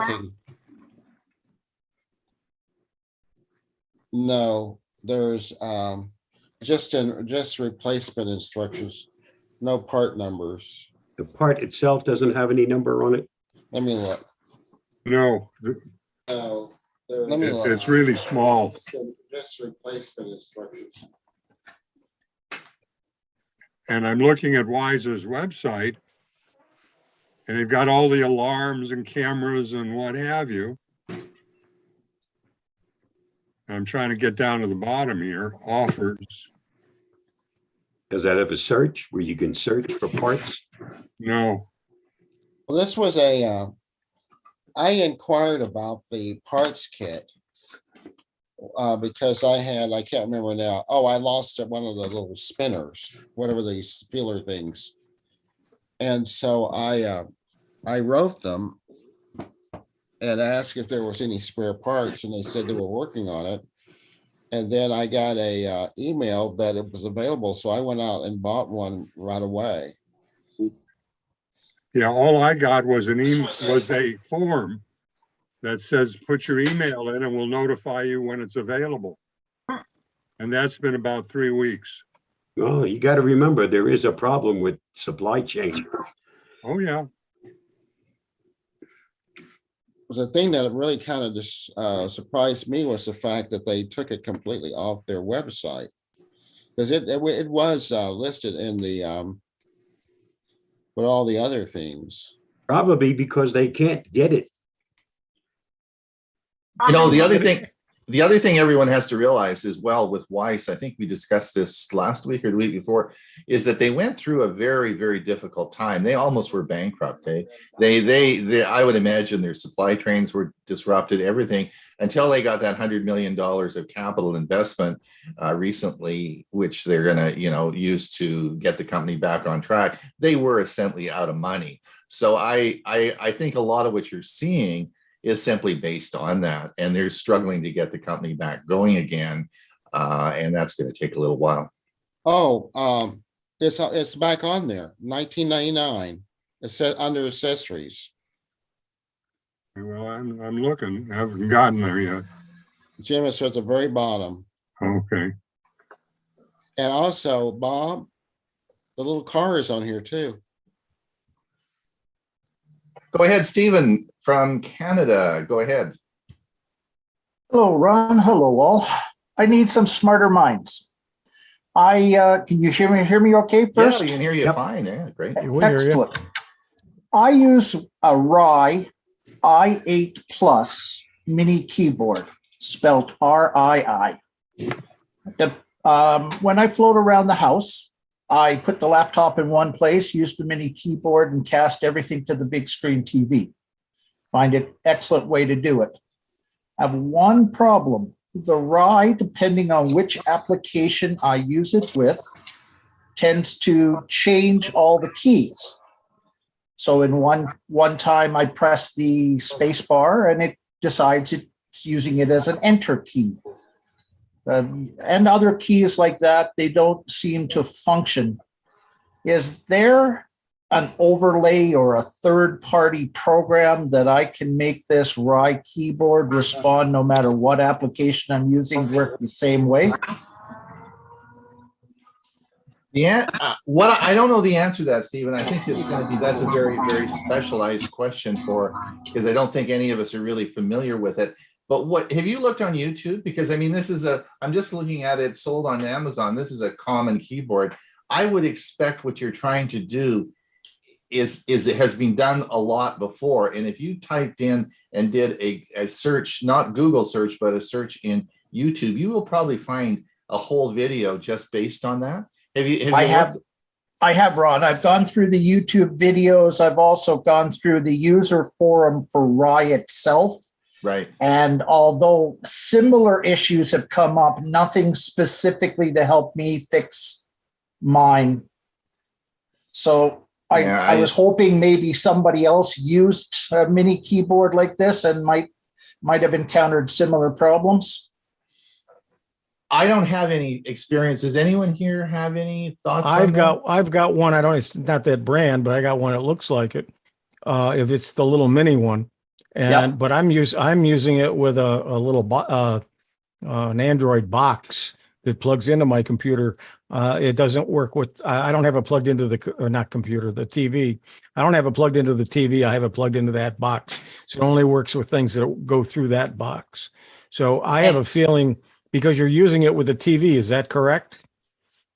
Okay. No, there's just replacement instructions, no part numbers. The part itself doesn't have any number on it. Let me look. No, No, let me look. it's really small. Just replacement instructions. And I'm looking at Wise's website. And they've got all the alarms and cameras and what have you. I'm trying to get down to the bottom here, offers. Does that have a search where you can search for parts? No, Well, this was I inquired about the parts kit. Because I can't remember now. Oh, I lost one of the little spinners, whatever these feeler things. And so I wrote them and asked if there was any spare parts, and they said they were working on it. And then I got a email that it was available, so I went out and bought one right away. yeah, all I got was a form that says, put your email in and we'll notify you when it's available. And that's been about 3 weeks. Oh, you got to remember, there is a problem with supply chain. Oh, yeah. The thing that really kind of just surprised me was the fact that they took it completely off their website. Because it was listed in the with all the other things. Probably because they can't get it. You know, the other thing everyone has to realize as well with Weiss, I think we discussed this last week or the week before, is that they went through a very, very difficult time. They almost were bankrupt. I would imagine their supply trains were disrupted, everything, until they got that $100 million of capital investment recently, which they're going to, use to get the company back on track. They were essentially out of money. So I think a lot of what you're seeing is simply based on that, and they're struggling to get the company back going again, and that's going to take a little while. Oh, it's back on there, 1999. It said under accessories. Well, I'm looking. I haven't gotten there yet. Jim, it's at the very bottom. Okay. And also, Bob, the little car is on here too. Go ahead, Stephen from Canada. Go ahead. Hello, Ron. Hello, all. I need some smarter minds. Can you hear me okay first? Yeah, we can hear you fine. Yeah, great. Excellent. I use a Rye i8 Plus mini keyboard, spelled RII. When I float around the house, I put the laptop in one place, use the mini keyboard, and cast everything to the big screen TV. Find it an excellent way to do it. I have one problem. The Rye, depending on which application I use it with, tends to change all the keys. So in one time I press the space bar and it decides it's using it as an enter key. And other keys like that, they don't seem to function. Is there an overlay or a third-party program that I can make this Rye keyboard respond no matter what application I'm using, work the same way? Yeah, I don't know the answer to that, Stephen. I think that's a very, very specialized question because I don't think any of us are really familiar with it. But have you looked on YouTube? Because I mean, I'm just looking at it sold on Amazon. This is a common keyboard. I would expect what you're trying to do is it has been done a lot before. And if you typed in and did a search, not Google search, but a search in YouTube, you will probably find a whole video just based on that. I have, Ron. I've gone through the YouTube videos. I've also gone through the user forum for Rye itself. Right. And although similar issues have come up, nothing specifically to help me fix mine. So I was hoping maybe somebody else used a mini keyboard like this and might have encountered similar problems. I don't have any experience. Does anyone here have any thoughts? I've got one. It's not that brand, but I got one that looks like it. If it's the little mini one, but I'm using it with a little an Android box that plugs into my computer. It doesn't work with, I don't have it plugged into the, or not computer, the TV. I don't have it plugged into the TV. I have it plugged into that box. So it only works with things that go through that box. So I have a feeling, because you're using it with the TV, is that correct?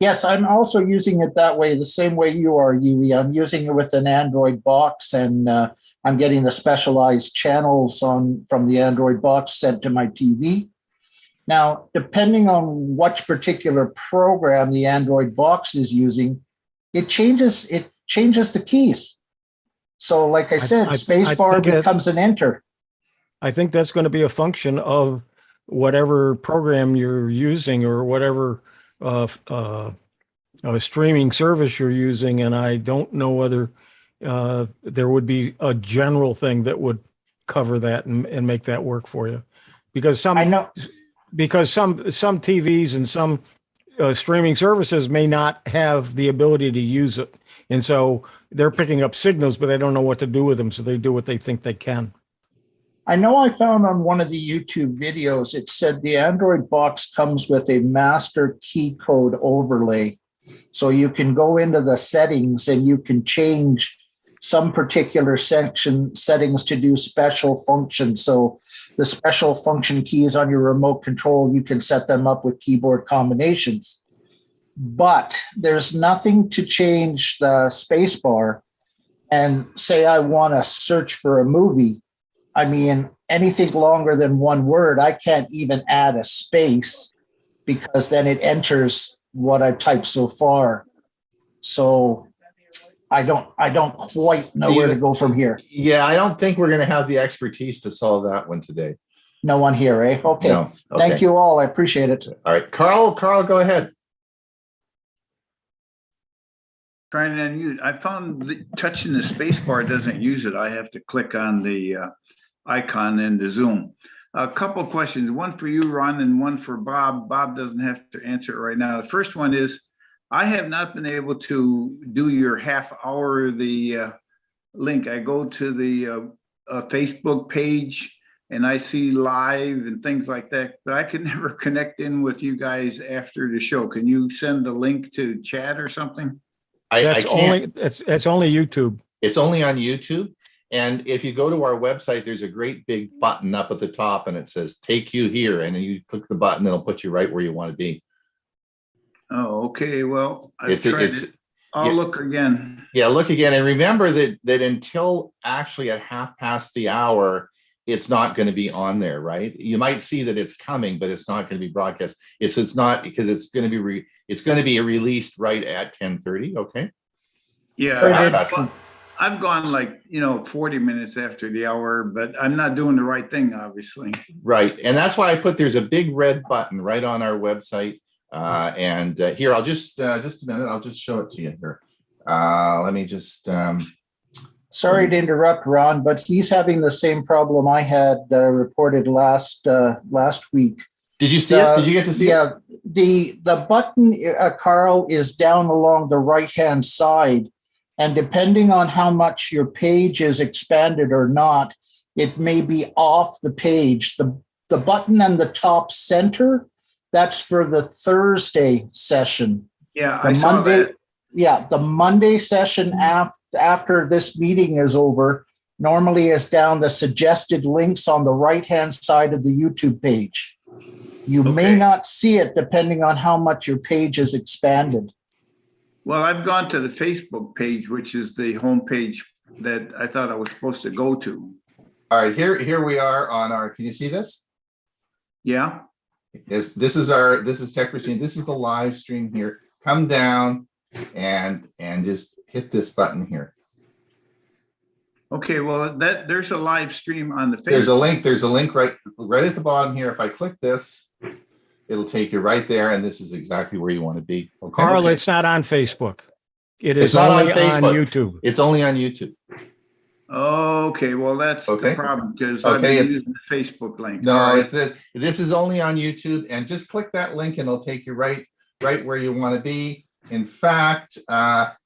Yes, I'm also using it that way, the same way you are, Hewie. I'm using it with an Android box, and I'm getting the specialized channels from the Android box sent to my TV. Now, depending on which particular program the Android box is using, it changes the keys. So like I said, spacebar becomes an enter. I think that's going to be a function of whatever program you're using or whatever streaming service you're using. And I don't know whether there would be a general thing that would cover that and make that work for you. Because some TVs and some streaming services may not have the ability to use it. And so they're picking up signals, but they don't know what to do with them. So they do what they think they can. I know I found on one of the YouTube videos, it said the Android box comes with a master key code overlay. So you can go into the settings and you can change some particular settings to do special functions. So the special function keys on your remote control, you can set them up with keyboard combinations. But there's nothing to change the space bar. And say I want to search for a movie. I mean, anything longer than one word, I can't even add a space because then it enters what I've typed so far. So I don't quite know where to go from here. Yeah, I don't think we're going to have the expertise to solve that one today. No one here, eh? Okay. No. Okay. Thank you all. I appreciate it. All right, Carl, go ahead. Trying to unmute. I found that touching the space bar doesn't use it. I have to click on the icon in the Zoom. A couple of questions, one for you, Ron, and one for Bob. Bob doesn't have to answer it right now. The first one is, I have not been able to do your half hour, the link. I go to the Facebook page and I see live and things like that, but I can never connect in with you guys after the show. Can you send the link to chat or something? It's only YouTube. It's only on YouTube. And if you go to our website, there's a great big button up at the top and it says, take you here. And then you click the button, it'll put you right where you want to be. Oh, okay. Well, I'll look again. Yeah, look again. And remember that until actually at 1:30, it's not going to be on there, right? You might see that it's coming, but it's not going to be broadcast. It's not, because it's going to be released right at 10:30. Okay. Yeah. I've gone like, 40 minutes after the hour, but I'm not doing the right thing, obviously. Right. And that's why there's a big red button right on our website. And here, I'll just a minute. I'll just show it to you here. Let me just. Sorry to interrupt, Ron, but he's having the same problem I had reported last week. Did you see it? Did you get to see it? Yeah, the button, Carl, is down along the right-hand side. And depending on how much your page is expanded or not, it may be off the page. The button in the top center, that's for the Thursday session. Yeah, I saw that. Yeah, the Monday session after this meeting is over normally is down the suggested links on the right-hand side of the YouTube page. You may not see it depending on how much your page is expanded. Well, I've gone to the Facebook page, which is the home page that I thought I was supposed to go to. All right, here we are on our, can you see this? Yeah. This is Tech Machine. This is the live stream here. Come down and just hit this button here. Okay, well, there's a live stream on the Facebook. There's a link right at the bottom here. If I click this, it'll take you right there, and this is exactly where you want to be. Okay? Carl, it's not on Facebook. It's not only on Facebook. On YouTube. It's only on YouTube. Okay, well, that's the problem, because I've been using the Facebook link. No, this is only on YouTube, and just click that link and it'll take you right where you want to be. In fact,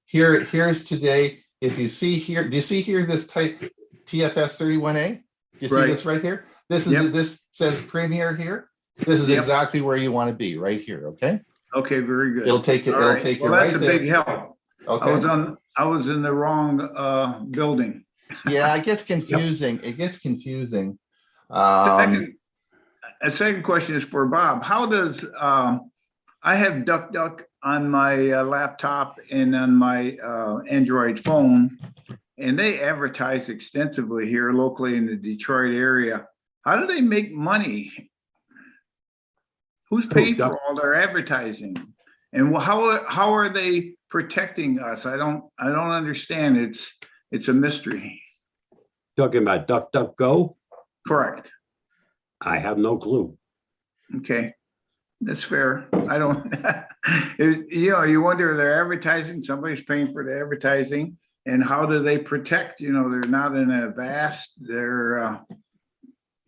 here's today. If you see here, do you see here this type TFS 31A? Do You see Right. this right here? This is, Yep. this says Premier here. This is Yep. exactly where you want to be, right here, okay? Okay, very good. It'll take you, All it'll right. take you Well, that's right a big there. help. Okay, I was in the wrong building. yeah, it gets confusing. It gets confusing. Second- A second question is for Bob. How does, I have DuckDuck on my laptop and on my Android phone, and they advertise extensively here locally in the Detroit area. How do they make money? Who's paying for all their advertising? And how are they protecting us? I don't understand. It's a mystery. Talking about DuckDuckGo? Correct. I have no clue. Okay, that's fair. I don't, you wonder if they're advertising, somebody's paying for the advertising, and how do they protect, they're not in a vast, they're,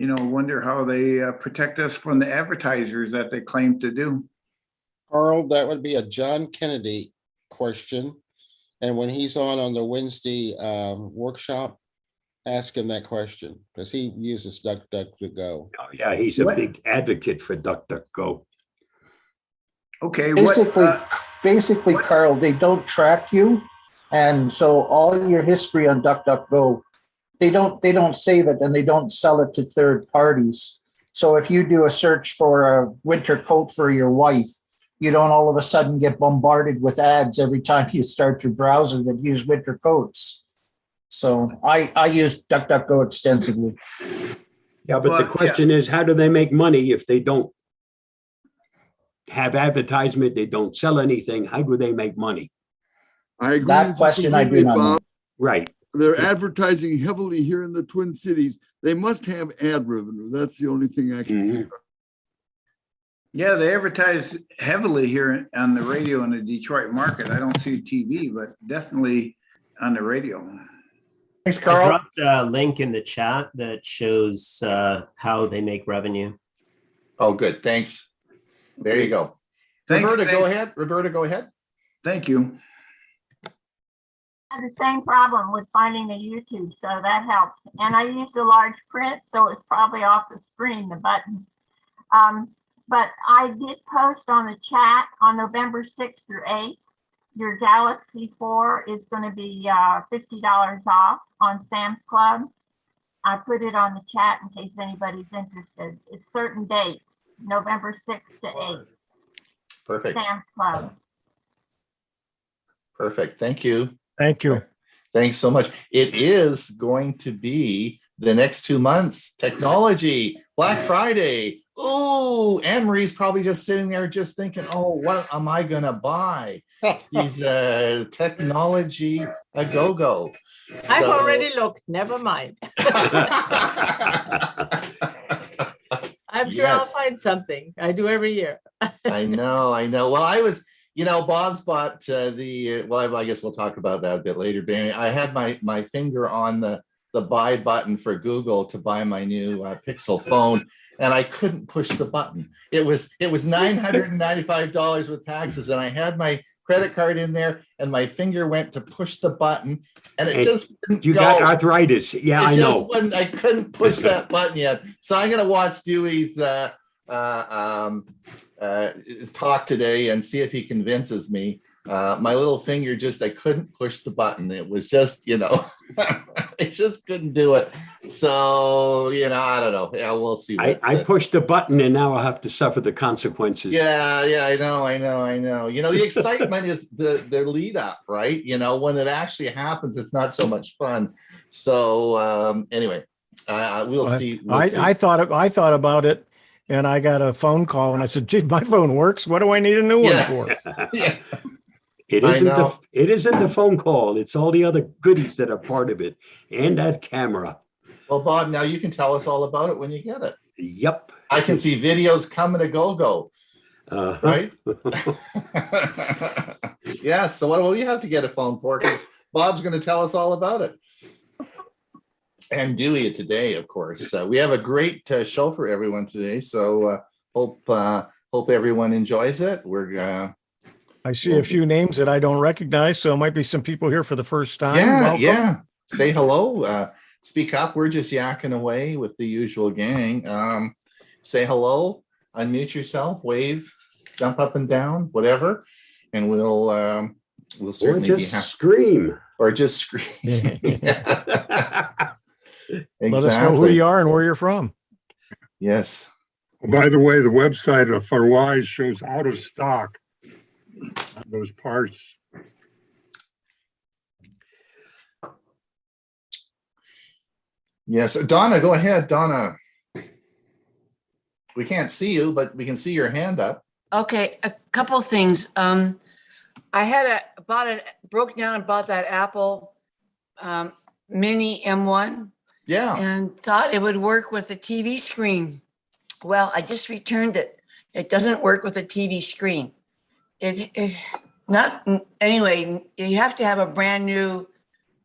wonder how they protect us from the advertisers that they claim to do. Carl, that would be a John Kennedy question. And when he's on the Wednesday workshop, ask him that question, because he uses DuckDuckGo. Oh, yeah, he's a What? big advocate for DuckDuckGo. Okay, Basically, what- Carl, they don't track you. And so all your history on DuckDuckGo, they don't save it and they don't sell it to third parties. So if you do a search for a winter coat for your wife, you don't all of a sudden get bombarded with ads every time you start your browser that use winter coats. So I use DuckDuckGo extensively. Yeah, but the Well, question is, how do they make money if they don't have advertisement, they don't sell anything? How do they make money? I agree. That with you question I do completely, not know. Bob. Right. They're advertising heavily here in the Twin Cities. They must have ad revenue. That's the only thing I can Mhm. figure out. Yeah, they advertise heavily here on the radio in the Detroit market. I don't see TV, but definitely on the radio. Thanks, I Carl. dropped a link in the chat that shows how they make revenue. Oh, good, thanks. There you go. Thanks, Roberta, go thanks. ahead. Roberta, go ahead. Thank you. I have the same problem with finding the YouTube, so that helps. And I use the large print, so it's probably off the screen, the button. But I did post on the chat on November 6th through 8th. Your Galaxy 4 is going to be $50 off on Sam's Club. I put it on the chat in case anybody's interested. It's certain dates, November 6th to 8th, Perfect, Sam's Club. perfect. Thank you. Thank you. Thanks so much. It is going to be the next 2 months, technology, Black Friday. Oh, Anne-Marie's probably just sitting there just thinking, oh, what am I gonna buy? She's a technology a go-go. I've So- already looked, never mind. I'm sure I'll Yes. find something. I do every year. I know. Well, I was, Bob's bought well, I guess we'll talk about that a bit later, Danny. I had my finger on the buy button for Google to buy my new Pixel phone, and I couldn't push the button. It was $995 with taxes, and I had my credit card in there, and my finger went to push the button, and it And just wouldn't You go. got arthritis. Yeah, I It just know. wouldn't. I couldn't push that button yet. So I'm gonna watch Dewey's talk today and see if he convinces me. My little finger I couldn't push the button. It was just, I just couldn't do it. So, I don't know. Yeah, we'll see. I pushed the button and now I'll have to suffer the consequences. Yeah, I know. The excitement is the lead up, right? When it actually happens, it's not so much fun. So anyway, we'll see. I thought about it, and I got a phone call, and I said, "Gee, my phone works. What do I need a new one for?" Yeah. It I isn't know. it isn't the phone call. It's all the other goodies that are part of it. And that camera. Well, Bob, now you can tell us all about it when you get it. Yep. I can see videos coming to go, Uh-huh. right? Yeah. So what do we have to get a phone for? Because Bob's going to tell us all about it. And Dewey today, of course. We have a great show for everyone today. So hope everyone enjoys it. I see a few names that I don't recognize, so it might be some people here for the first time. Yeah, Welcome. yeah. Say hello. speak up. We're just yakking away with the usual gang. Say hello, unmute yourself, wave, jump up and down, whatever, and we'll Or certainly be just happy. scream. Or just scream. Let us know who you are and where you're from. Yes. By the way, the website for Wise shows out of stock on those parts. Yes, Donna, go ahead, Donna. We can't see you, but we can see your hand up. Okay, a couple things. I broke down and bought that Apple Mini M1 Yeah. and thought it would work with a TV screen. Well, I just returned it. It doesn't work with a TV screen. Anyway, you have to have a brand new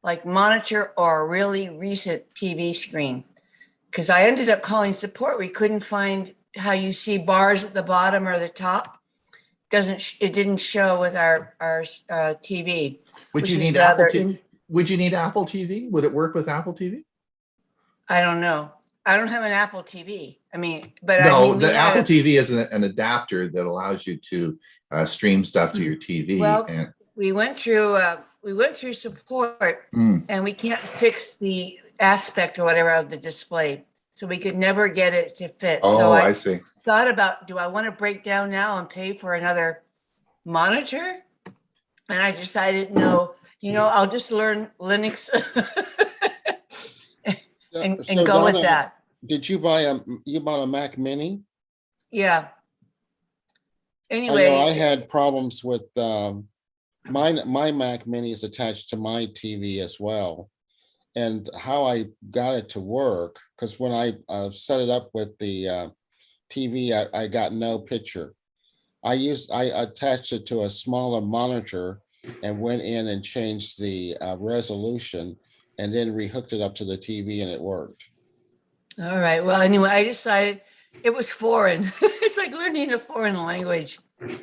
like monitor or a really recent TV screen. Because I ended up calling support. We couldn't find how you see bars at the bottom or the top. It didn't show with our TV. Would you need Apple TV? Would you need Apple TV? Would it work with Apple TV? I don't know. I don't have an Apple TV. I mean, but no, the Apple TV is an adapter that allows you to stream stuff to your TV. Well, we went through support, and we can't fix the aspect or whatever of the display, so we could never get it to fit. Oh, so I see. Thought about, do I want to break down now and pay for another monitor? And I decided, no, I'll just learn Linux and So go with Donna, that. Did you bought a Mac Mini? Yeah. I Anyway, know I had problems with my Mac Mini is attached to my TV as well. And how I got it to work, because when I set it up with the TV, I got no picture. I attached it to a smaller monitor and went in and changed the resolution and then rehooked it up to the TV and it worked. all right. Well, anyway, I decided it was foreign. It's like learning a foreign language.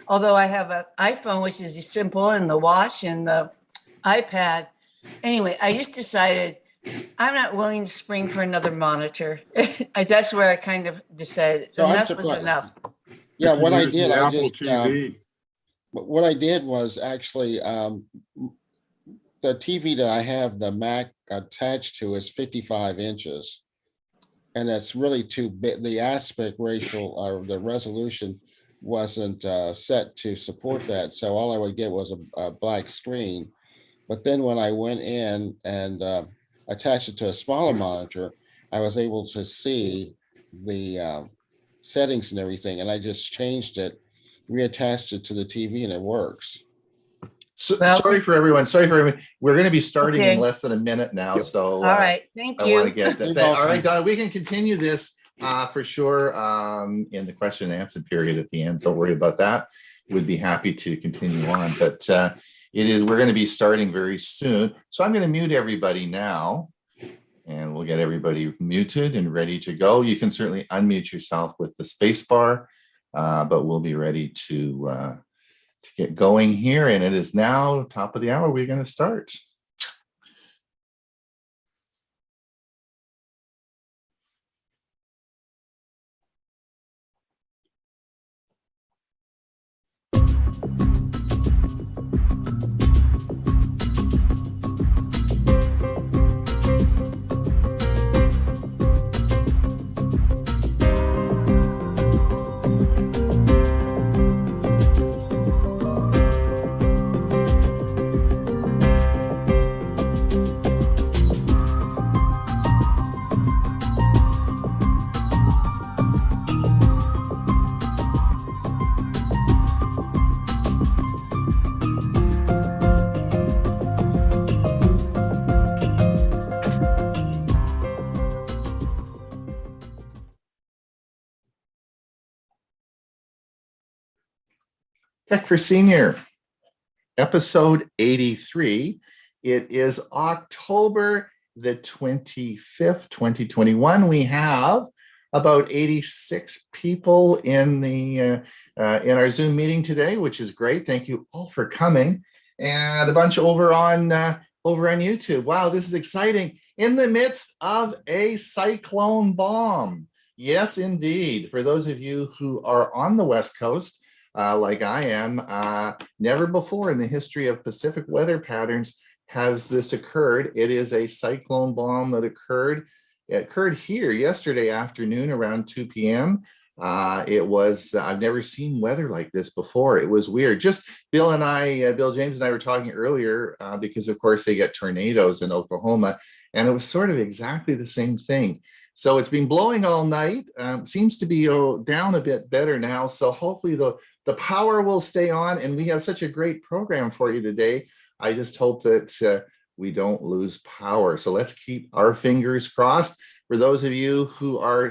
Although I have an iPhone, which is simple, and the watch and the iPad. Anyway, I just decided I'm not willing to spring for another monitor. That's where I kind of decided So enough was enough. Yeah, what I Use the did, Apple TV. what I did was actually the TV that I have the Mac attached to is 55 inches. And that's really too big. The aspect ratio or the resolution wasn't set to support that. So all I would get was a black screen. But then when I went in and attached it to a smaller monitor, I was able to see the settings and everything. And I just changed it, reattached it to the TV, and it works. So, sorry for everyone. We're going to be starting in less than a minute now. So all right. Thank you. I want to get that. All right, Donna, we can continue this for sure in the question and answer period at the end. Don't worry about that. We'd be happy to continue on. But we're going to be starting very soon. So I'm going to mute everybody now. And we'll get everybody muted and ready to go. You can certainly unmute yourself with the space bar, but we'll be ready to get going here. And it is now top of the hour. We're going to start. Tech for Senior, episode 83. It is October the 25th, 2021. We have about 86 people in our Zoom meeting today, which is great. Thank you all for coming, and a bunch over on YouTube. Wow, this is exciting. in the midst of a cyclone bomb. Yes, indeed. For those of you who are on the West Coast, like I am, never before in the history of Pacific weather patterns has this occurred. It is a cyclone bomb that occurred. It occurred here yesterday afternoon around 2 p.m. I've never seen weather like this before. It was weird. Just Bill James and I were talking earlier because of course they get tornadoes in Oklahoma, and it was sort of exactly the same thing. So it's been blowing all night. Seems to be down a bit better now. So hopefully the power will stay on, and we have such a great program for you today. I just hope that we don't lose power. So let's keep our fingers crossed. For those of you who are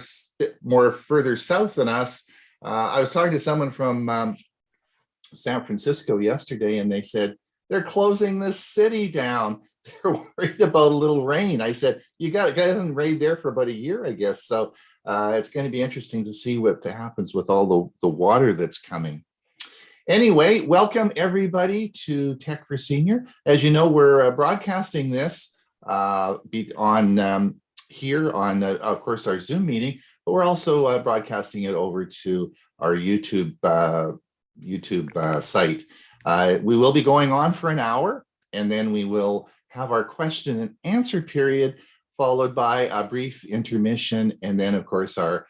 more further south than us, I was talking to someone from San Francisco yesterday, and they said they're closing this city down. They're worried about a little rain. I said, it hasn't rained there for about a year, I guess. So it's going to be interesting to see what happens with all the water that's coming. Anyway, welcome everybody to Tech for Senior. As you know, we're broadcasting this here on, of course, our Zoom meeting, but we're also broadcasting it over to our YouTube site. We will be going on for an hour, and then we will have our question and answer period, followed by a brief intermission, and then, of course, our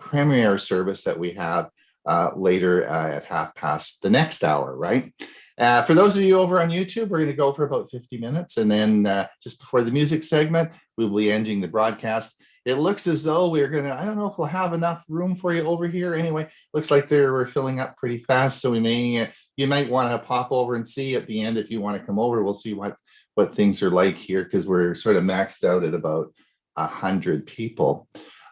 premiere service that we have later at 1/2 the next hour, right? For those of you over on YouTube, we're going to go for about 50 minutes. And then just before the music segment, we'll be ending the broadcast. It looks as though we're going to, I don't know if we'll have enough room for you over here. Anyway, looks like we're filling up pretty fast. So you might want to pop over and see at the end if you want to come over. We'll see what things are like here, because we're sort of maxed out at about 100 people.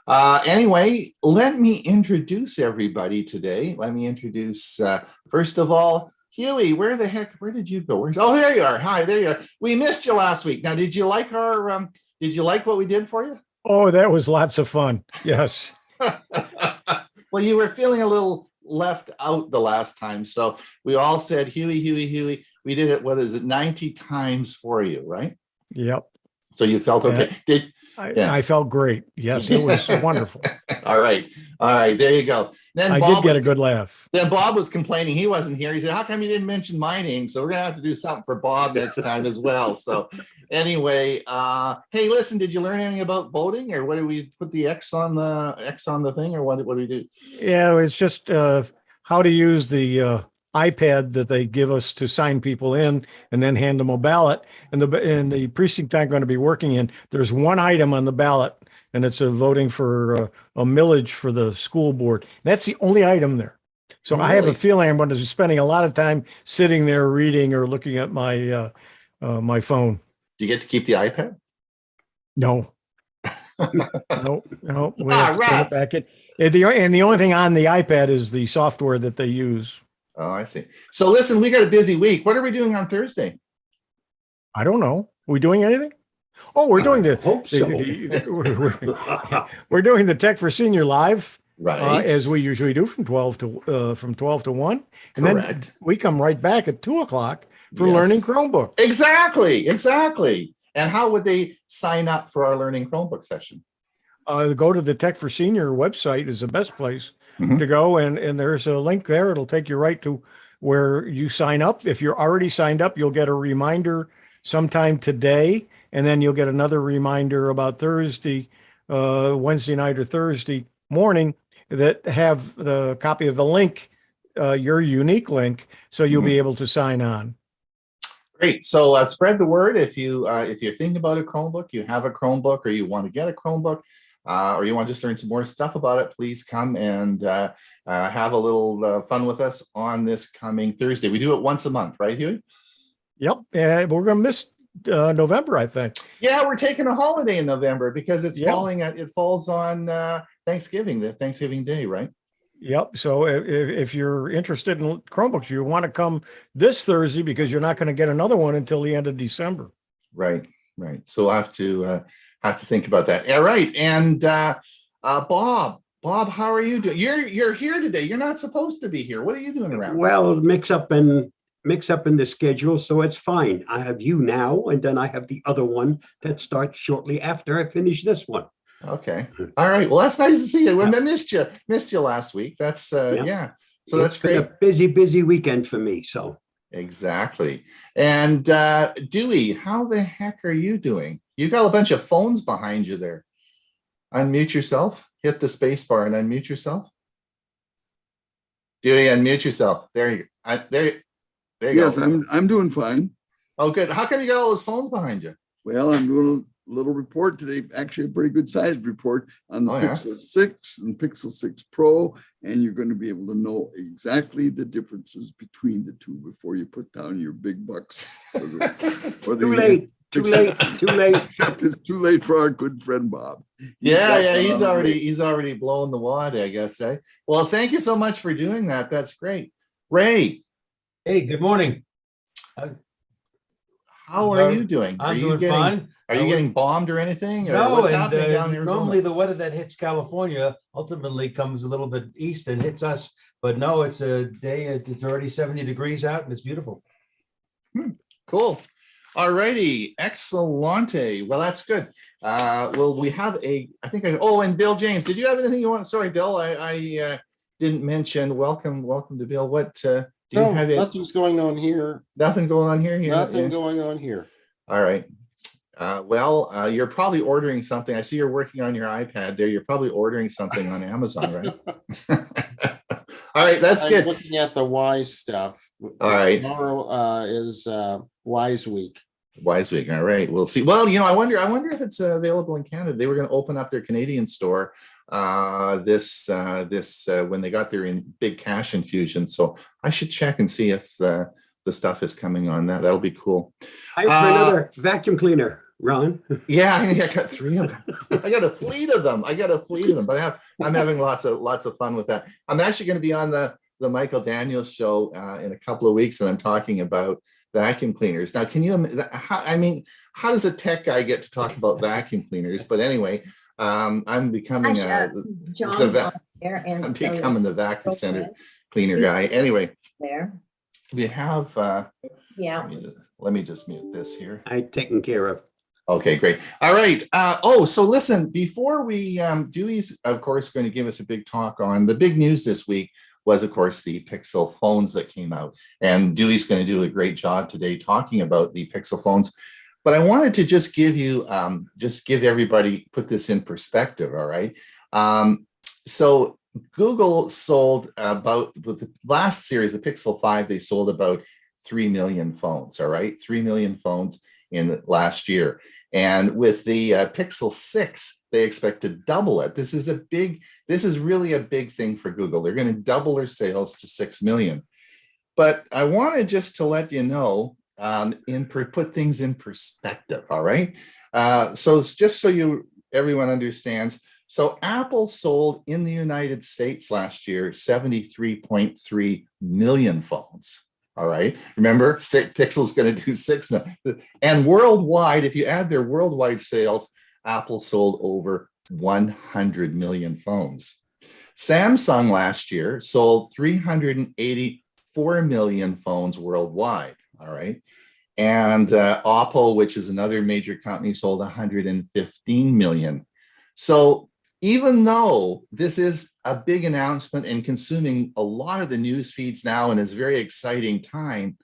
Anyway, let me introduce everybody today. Let me introduce, first of all, Hewie. Where did you go? Oh, there you are. Hi, there you are. We missed you last week. Now, did you like what we did for you? Oh, that was lots of fun. Yes. Well, you were feeling a little left out the last time. So we all said, Hewie. We did it, 90 times for you, right? Yep. So you felt okay. I felt great. Yes, it was wonderful. All right. There you go. Then I did get a good laugh. Then Bob was complaining he wasn't here. He said, how come you didn't mention my name? So we're going to have to do something for Bob next time as well. So anyway, hey, listen, did you learn anything about voting, or what do we put the X on the thing, or what do we do? Yeah, it's just how to use the iPad that they give us to sign people in, and then hand them a ballot. And the precinct I'm going to be working in, there's one item on the ballot, and it's voting for a millage for the school board. That's the only item there. So I have a feeling I'm going to be spending a lot of time sitting there reading or looking at my my phone. Do you get to keep the iPad? No. No. We have to turn it back in. And the only thing on the iPad is the software that they use. Oh, I see. So listen, we got a busy week. What are we doing on Thursday? I don't know. Are we doing anything? Oh, we're doing we're doing the Tech for Senior live, right? As we usually do from 12 to 1, and Correct. then we come right back at 2 o'clock for Learning Chromebook. Exactly. And how would they sign up for our Learning Chromebook session? Go to the Tech for Senior website is the best place to go, and there's a link there. It'll take you right to where you sign up. If you're already signed up, you'll get a reminder sometime today, and then you'll get another reminder about Thursday, Wednesday night or Thursday morning, that have the copy of the link, your unique link, so you'll be able to sign on. Great. So spread the word. If you're thinking about a Chromebook, you have a Chromebook, or you want to get a Chromebook, or you want to just learn some more stuff about it, please come and have a little fun with us on this coming Thursday. We do it once a month, right, Hewie? Yep. We're going to miss November, I think. Yeah, we're taking a holiday in November because it falls on Thanksgiving, the Thanksgiving Day, right? Yep. So if you're interested in Chromebooks, you want to come this Thursday, because you're not going to get another one until the end of December. Right. So we'll have to think about that. All right. And Bob, how are you doing? You're here today. You're not supposed to be here. What are you doing around? Well, mix up in mix up in the schedule, so it's fine. I have you now, and then I have the other one that starts shortly after I finish this one. Okay. All right. Well, that's nice to see you. Well, I missed you last week. That's Yeah. yeah. So that's It's been great. a busy weekend for me. So Exactly. And Dewey, how the heck are you doing? You got a bunch of phones behind you there. Unmute yourself. Hit the space bar and unmute yourself. Dewey, unmute yourself. There you go. There you Yes, go. I'm doing fine. Oh, good. How come you got all those phones behind you? Well, I'm doing a little report today, actually a pretty good sized report on the Oh, yeah. Pixel 6 and Pixel 6 Pro. And you're going to be able to know exactly the differences between the two before you put down your big bucks. For too late. Except it's too late for our good friend Bob. Yeah, he's already blowing the wad, I guess. Eh? Well, thank you so much for doing that. That's great. Ray, Hey, good morning. how are you doing? I'm doing fine. Are you getting bombed or anything? Or No, what's and happening down in Arizona? normally the weather that hits California ultimately comes a little bit east and hits us. But no, it's a day, it's already 70 degrees out and it's beautiful. Cool. All righty. Excellente. Well, that's good. Well, we have and Bill James, did you have anything you want? Sorry, Bill, I didn't mention. Welcome to Bill. What do you have? Nothing's going on here. Nothing going on here? Nothing going on here. All right. You're probably ordering something. I see you're working on your iPad there. You're probably ordering something on Amazon, right? All right, that's good. I'm looking at the Wise stuff. All right. Tomorrow is Wise Week. Wise Week. All right, we'll see. Well, I wonder if it's available in Canada. They were going to open up their Canadian store when they got their big cash infusion. So I should check and see if the stuff is coming on that. That'll be cool. I have another vacuum cleaner, Ron. Yeah, I got 3 of them. I got a fleet of them. But I'm having lots of fun with that. I'm actually going to be on the Michael Daniels show in a couple of weeks, and I'm talking about vacuum cleaners. Now, how does a tech guy get to talk about vacuum cleaners? But anyway, I'm becoming becoming the vacuum center cleaner guy. Anyway, we have let me just mute this here. I'm taken care of. Okay, great. All right. So listen, before we Dewey's of course going to give us a big talk on the big news this week was of course the Pixel phones that came out, and Dewey's going to do a great job today talking about the Pixel phones. But I wanted to just give everybody, put this in perspective. All right. So Google sold with the last series, the Pixel 5, they sold about 3 million phones. All right. 3 million phones in the last year. And with the Pixel 6, they expect to double it. This is really a big thing for Google. They're going to double their sales to 6 million. But I wanted just to let you know, put things in perspective. All right. So it's just so everyone understands. So Apple sold in the United States last year 73.3 million phones. All right. Remember, Pixel's going to do 6 now. And worldwide, if you add their worldwide sales, Apple sold over 100 million phones. Samsung last year sold 384 million phones worldwide. All right. And Oppo, which is another major company, sold 115 million. So even though this is a big announcement and consuming a lot of the news feeds now and is a very exciting time,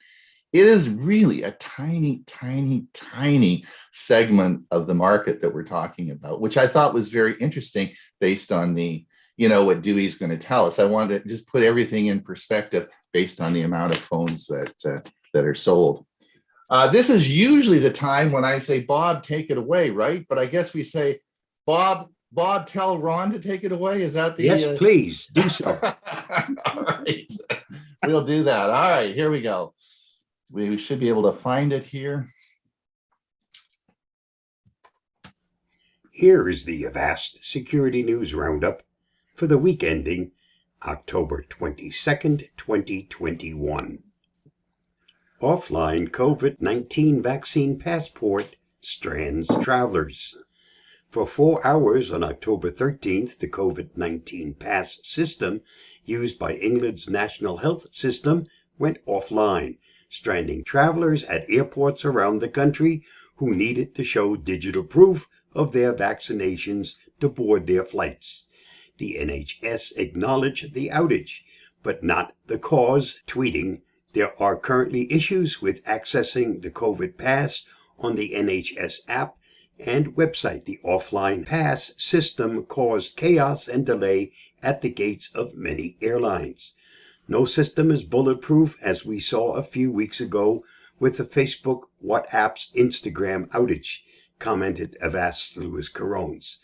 it is really a tiny, tiny, tiny segment of the market that we're talking about, which I thought was very interesting based on what Dewey's going to tell us. I wanted to just put everything in perspective based on the amount of phones that are sold. This is usually the time when I say, Bob, take it away, right? But I guess we say, Bob, tell Ron to take it away. Is that the? Yes, please do so. All right, we'll do that. All right, here we go. We should be able to find it here. Here is the Avast Security News Roundup for the week ending October 22nd, 2021. Offline COVID-19 vaccine passport strands travelers. For 4 hours on October 13th, the COVID-19 pass system used by England's National Health System went offline. stranding travelers at airports around the country who needed to show digital proof of their vaccinations to board their flights. The NHS acknowledged the outage, but not the cause, tweeting, "There are currently issues with accessing the COVID pass on the NHS app and website. The offline pass system caused chaos and delay at the gates of many airlines. No system is bulletproof, as we saw a few weeks ago with the Facebook, WhatsApp's, Instagram outage," commented Avast Lewis Carones.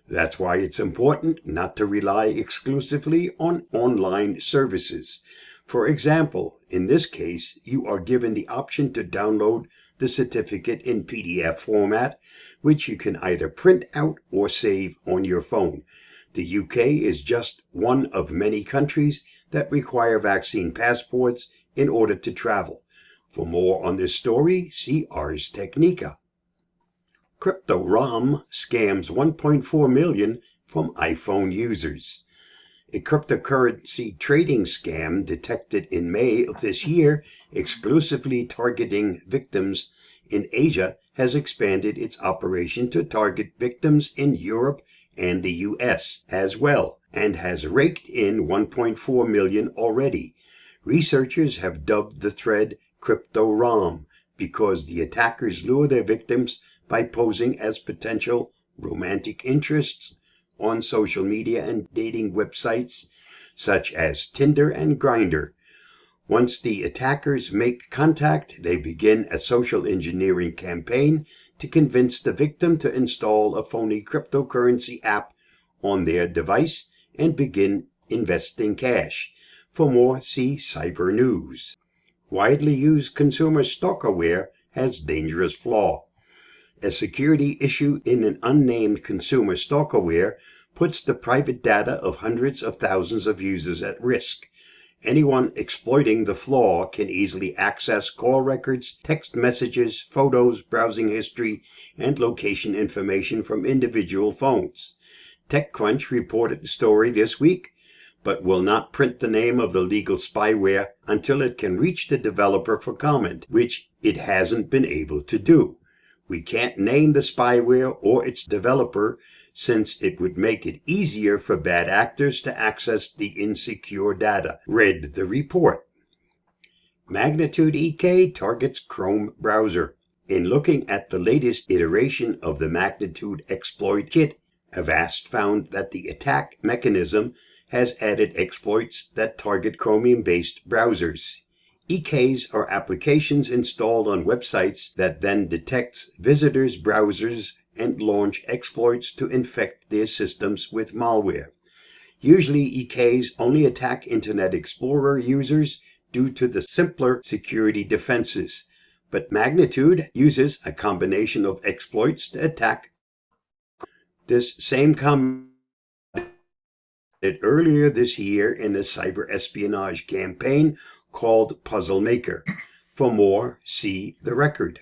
"That's why it's important not to rely exclusively on online services. For example, in this case, you are given the option to download the certificate in PDF format, which you can either print out or save on your phone. The UK is just one of many countries that require vaccine passports in order to travel. For more on this story, see Ars Technica. CryptoROM scams 1.4 million from iPhone users. A cryptocurrency trading scam detected in May of this year, exclusively targeting victims in Asia, has expanded its operation to target victims in Europe and the US as well, and has raked in 1.4 million already. Researchers have dubbed the thread CryptoROM because the attackers lure their victims by posing as potential romantic interests on social media and dating websites such as Tinder and Grindr. Once the attackers make contact, they begin a social engineering campaign to convince the victim to install a phony cryptocurrency app on their device and begin investing cash. For more, see Cyber News. Widely used consumer stalkerware has dangerous flaw. A security issue in an unnamed consumer stalkerware puts the private data of hundreds of thousands of users at risk. Anyone exploiting the flaw can easily access call records, text messages, photos, browsing history, and location information from individual phones. TechCrunch reported the story this week, but will not print the name of the legal spyware until it can reach the developer for comment, which it hasn't been able to do. "We can't name the spyware or its developer since it would make it easier for bad actors to access the insecure data," read the report. Magnitude EK targets Chrome browser. In looking at the latest iteration of the Magnitude exploit kit, Avast found that the attack mechanism has added exploits that target Chromium-based browsers. EKs are applications installed on websites that then detect visitors' browsers and launch exploits to infect their systems with malware. Usually EKs only attack Internet Explorer users due to the simpler security defenses, but Magnitude uses a combination of exploits to attack. This same combination earlier this year in a cyber espionage campaign called Puzzle Maker. For more, see the record.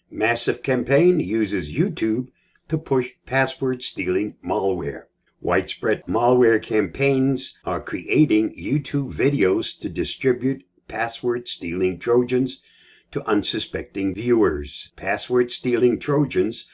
Massive campaign uses YouTube to push password-stealing malware. Widespread malware campaigns are creating YouTube videos to distribute password-stealing Trojans to unsuspecting viewers. Password-stealing Trojans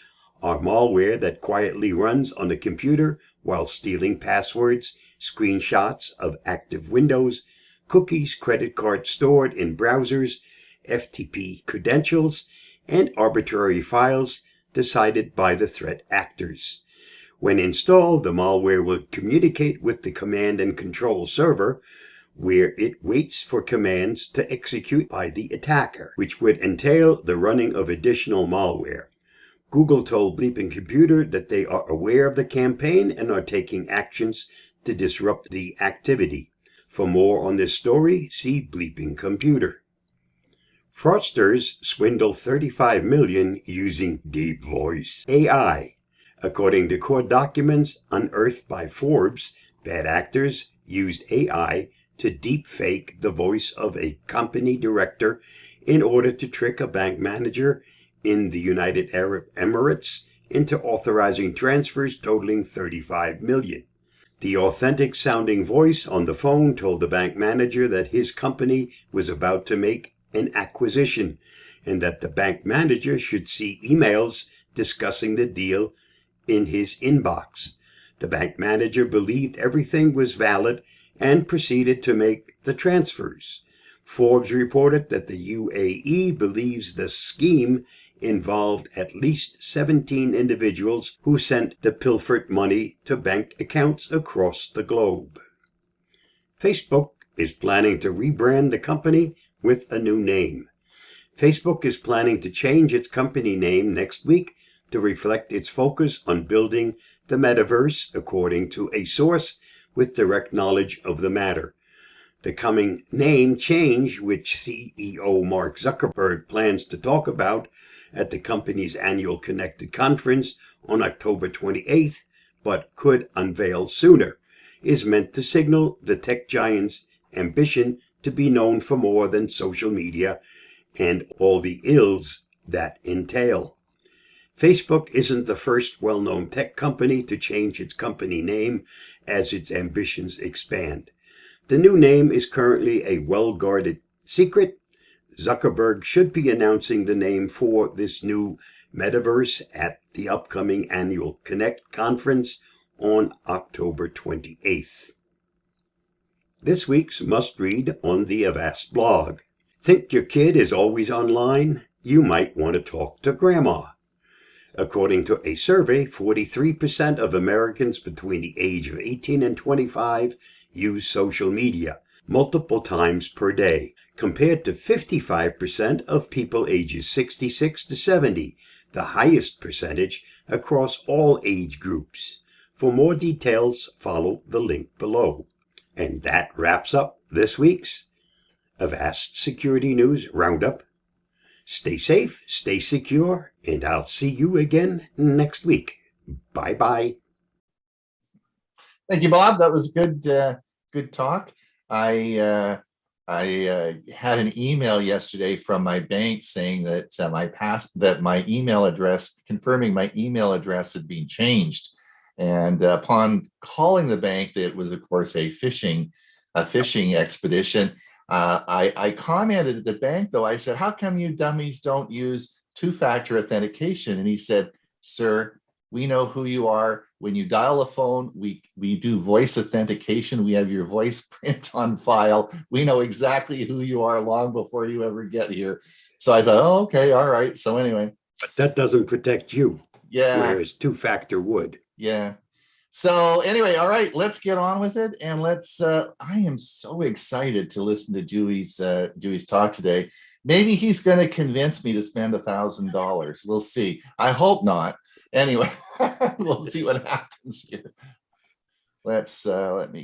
are malware that quietly runs on a computer while stealing passwords, screenshots of active windows, cookies, credit cards stored in browsers, FTP credentials, and arbitrary files decided by the threat actors. When installed, the malware will communicate with the command and control server, where it waits for commands to execute by the attacker, which would entail the running of additional malware. Google told Bleeping Computer that they are aware of the campaign and are taking actions to disrupt the activity. For more on this story, see Bleeping Computer. Fraudsters swindle 35 million using deep voice AI. According to court documents unearthed by Forbes, bad actors used AI to deepfake the voice of a company director in order to trick a bank manager in the United Arab Emirates into authorizing transfers totaling 35 million. The authentic sounding voice on the phone told the bank manager that his company was about to make an acquisition, and that the bank manager should see emails discussing the deal in his inbox. The bank manager believed everything was valid and proceeded to make the transfers. Forbes reported that the UAE believes the scheme involved at least 17 individuals who sent the pilfered money to bank accounts across the globe. Facebook is planning to rebrand the company with a new name. Facebook is planning to change its company name next week to reflect its focus on building the metaverse, according to a source with direct knowledge of the matter. The coming name change, which CEO Mark Zuckerberg plans to talk about at the company's annual Connected Conference on October 28th, but could unveil sooner, is meant to signal the tech giant's ambition to be known for more than social media and all the ills that entail. Facebook isn't the first well-known tech company to change its company name as its ambitions expand. The new name is currently a well-guarded secret. Zuckerberg should be announcing the name for this new metaverse at the upcoming annual Connect conference on October 28th. This week's must-read on the Avast blog. Think your kid is always online? You might want to talk to Grandma. According to a survey, 43% of Americans between the age of 18 and 25 use social media multiple times per day, compared to 55% of people ages 66 to 70, the highest percentage across all age groups. For more details, follow the link below. And that wraps up this week's Avast Security News Roundup. Stay safe, stay secure, and I'll see you again next week. Bye-bye. Thank you, Bob. That was good talk. I had an email yesterday from my bank saying that my email address, confirming my email address had been changed. And upon calling the bank, that was, of course, a phishing expedition. I commented at the bank, though. I said, "How come you dummies don't use two-factor authentication?" And he said, "Sir, we know who you are. When you dial a phone, we do voice authentication. We have your voice print on file. We know exactly who you are long before you ever get here." So I thought, "Oh, okay, all right." So anyway. But that doesn't protect you. Yeah. Whereas two-factor would. Yeah. So anyway, all right, let's get on with it. And I am so excited to listen to Dewey's talk today. Maybe he's going to convince me to spend $1,000. We'll see. I hope not. Anyway, we'll see what happens here. Let me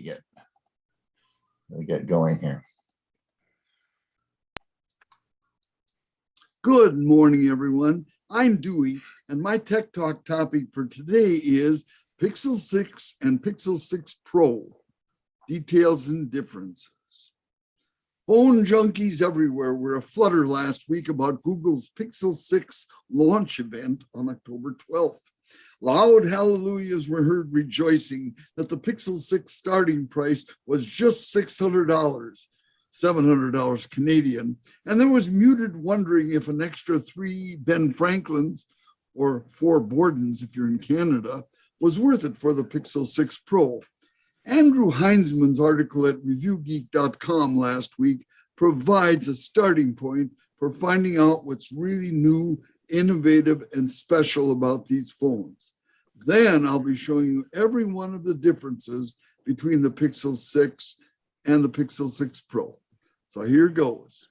get going here. Good morning, everyone. I'm Dewey, and my Tech Talk topic for today is Pixel 6 and Pixel 6 Pro, details and differences. Phone junkies everywhere were aflutter last week about Google's Pixel 6 launch event on October 12th. Loud hallelujahs were heard rejoicing that the Pixel 6 starting price was just $600, $700 Canadian, and there was muted wondering if an extra 3 Ben Franklins, or 4 Bordens if you're in Canada, was worth it for the Pixel 6 Pro. Andrew Heinzman's article at reviewgeek.com last week provides a starting point for finding out what's really new, innovative, and special about these phones. Then I'll be showing you every one of the differences between the Pixel 6 and the Pixel 6 Pro. So here goes.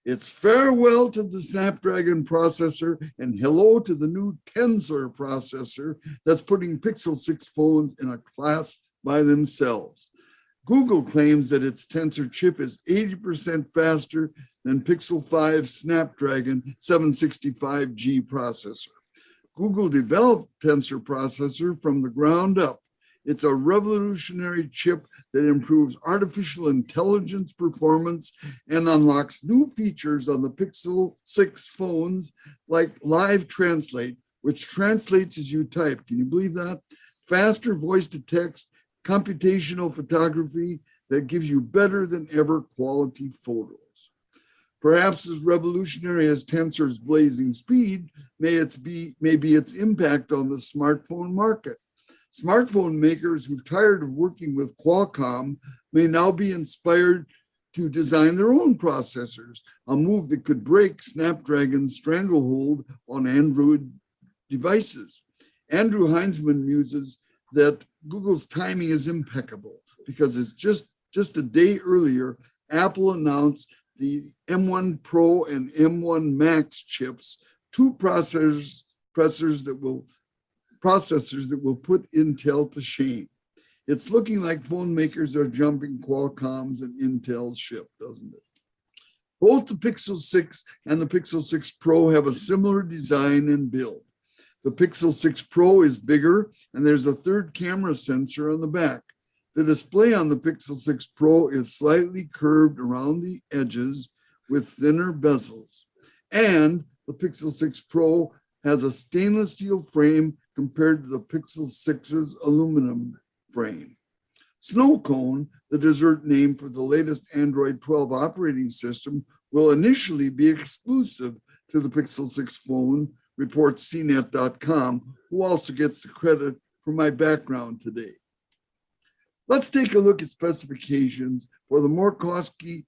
It's farewell to the Snapdragon processor and hello to the new Tensor processor that's putting Pixel 6 phones in a class by themselves. Google claims that its Tensor chip is 80% faster than Pixel 5 Snapdragon 765G processor. Google developed Tensor processor from the ground up. It's a revolutionary chip that improves artificial intelligence performance and unlocks new features on the Pixel 6 phones like Live Translate, which translates as you type. Can you believe that? Faster voice to text, computational photography that gives you better than ever quality photos. Perhaps as revolutionary as Tensor's blazing speed may be its impact on the smartphone market. Smartphone makers who've tired of working with Qualcomm may now be inspired to design their own processors, a move that could break Snapdragon's stranglehold on Android devices. Andrew Heinzman muses that Google's timing is impeccable because it's just a day earlier, Apple announced the M1 Pro and M1 Max chips, two processors that will put Intel to shame. It's looking like phone makers are jumping Qualcomm's and Intel's ship, doesn't it? Both the Pixel 6 and the Pixel 6 Pro have a similar design and build. The Pixel 6 Pro is bigger, and there's a third camera sensor on the back. The display on the Pixel 6 Pro is slightly curved around the edges with thinner bezels. And the Pixel 6 Pro has a stainless steel frame compared to the Pixel 6's aluminum frame. Snow Cone, the dessert name for the latest Android 12 operating system, will initially be exclusive to the Pixel 6 phone, reports CNET.com, who also gets the credit for my background today. Let's take a look at specifications for the more costly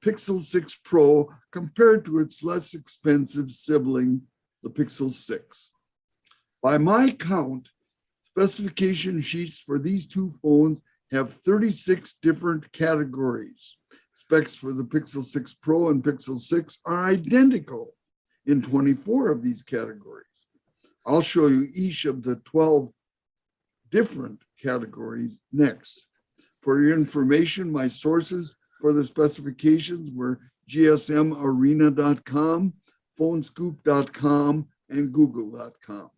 Pixel 6 Pro compared to its less expensive sibling, the Pixel 6. By my count, specification sheets for these two phones have 36 different categories. Specs for the Pixel 6 Pro and Pixel 6 are identical in 24 of these categories. I'll show you each of the 12 different categories next. For your information, my sources for the specifications were gsmarena.com, phonescoop.com, and google.com.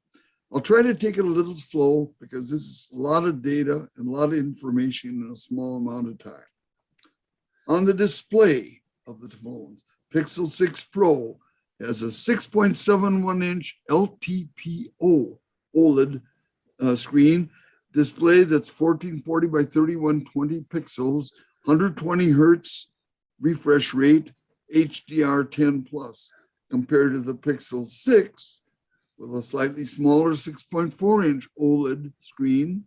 I'll try to take it a little slow because this is a lot of data and a lot of information in a small amount of time. On the display of the phones, Pixel 6 Pro has a 6.71-inch LTPO OLED screen display that's 1440 by 3120 pixels, 120 hertz refresh rate, HDR10 plus, compared to the Pixel 6 with a slightly smaller 6.4-inch OLED screen,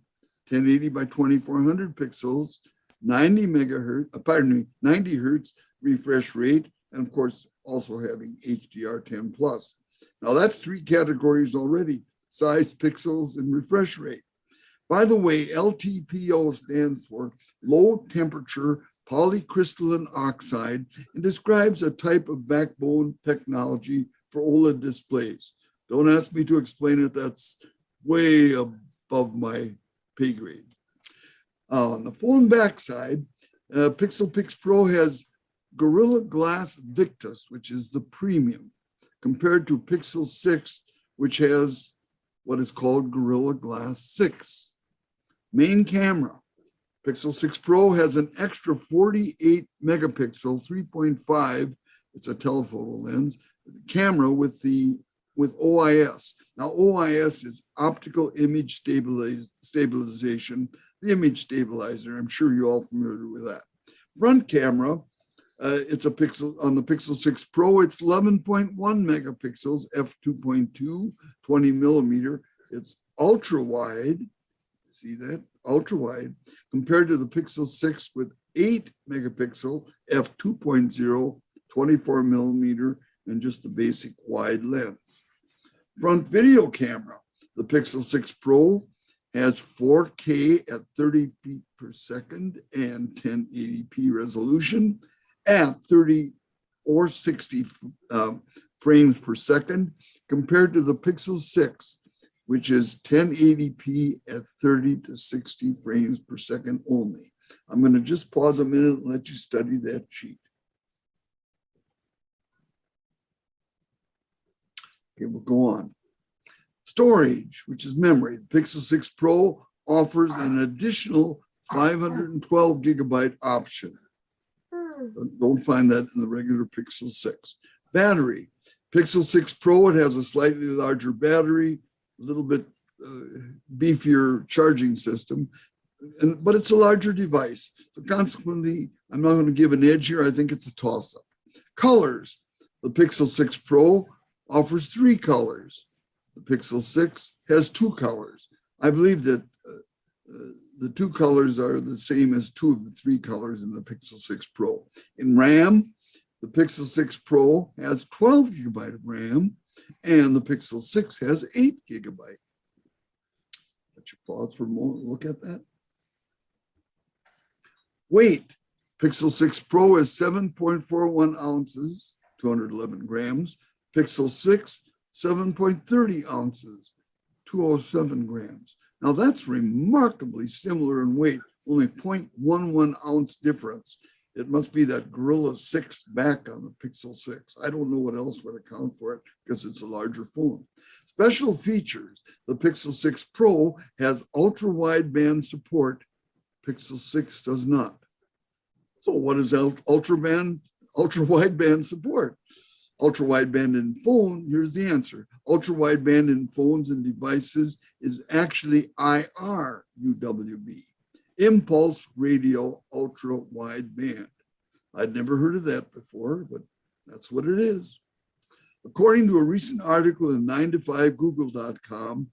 1080 by 2400 pixels, 90 hertz refresh rate, and of course, also having HDR10 plus. Now that's 3 categories already: size, pixels, and refresh rate. By the way, LTPO stands for low temperature polycrystalline oxide and describes a type of backbone technology for OLED displays. Don't ask me to explain it, that's way above my pay grade. On the phone backside, Pixel 6 Pro has Gorilla Glass Victus, which is the premium, compared to Pixel 6, which has what is called Gorilla Glass 6. Main camera, Pixel 6 Pro has an extra 48 megapixel 3.5, it's a telephoto lens, camera with OIS. Now OIS is optical image stabilization, the image stabilizer. I'm sure you're all familiar with that. Front camera, it's a Pixel on the Pixel 6 Pro, it's 11.1 megapixels, f2.2, 20 millimeter. It's ultra wide. See that? Ultra wide compared to the Pixel 6 with 8 megapixel, f2.0, 24 millimeter, and just a basic wide lens. Front video camera. The Pixel 6 Pro has 4K at 30 feet per second and 1080p resolution at 30 or 60 frames per second compared to the Pixel 6, which is 1080p at 30 to 60 frames per second only. I'm going to just pause a minute and let you study that sheet. Okay, we'll go on. Storage, which is memory. The Pixel 6 Pro offers an additional 512 gigabyte option. Don't find that in the regular Pixel 6. Battery. Pixel 6 Pro, it has a slightly larger battery, a little bit beefier charging system, but it's a larger device. So consequently, I'm not going to give an edge here. I think it's a toss-up. Colors. The Pixel 6 Pro offers 3 colors. The Pixel 6 has 2 colors. I believe that the 2 colors are the same as 2 of the 3 colors in the Pixel 6 Pro. In RAM, the Pixel 6 Pro has 12 gigabyte of RAM, and the Pixel 6 has 8 gigabyte. Let you pause for a moment and look at that. Weight. Pixel 6 Pro is 7.41 ounces, 211 grams. Pixel 6, 7.30 ounces, 207 grams. Now that's remarkably similar in weight, only 0.11 ounce difference. It must be that Gorilla 6 back on the Pixel 6. I don't know what else would account for it because it's a larger phone. Special features. The Pixel 6 Pro has ultra wideband support. Pixel 6 does not. So what is ultra wideband support? Ultra wideband in phone, here's the answer. Ultra wideband in phones and devices is actually IR-UWB, impulse radio ultra wideband. I'd never heard of that before, but that's what it is. According to a recent article in 9to5google.com,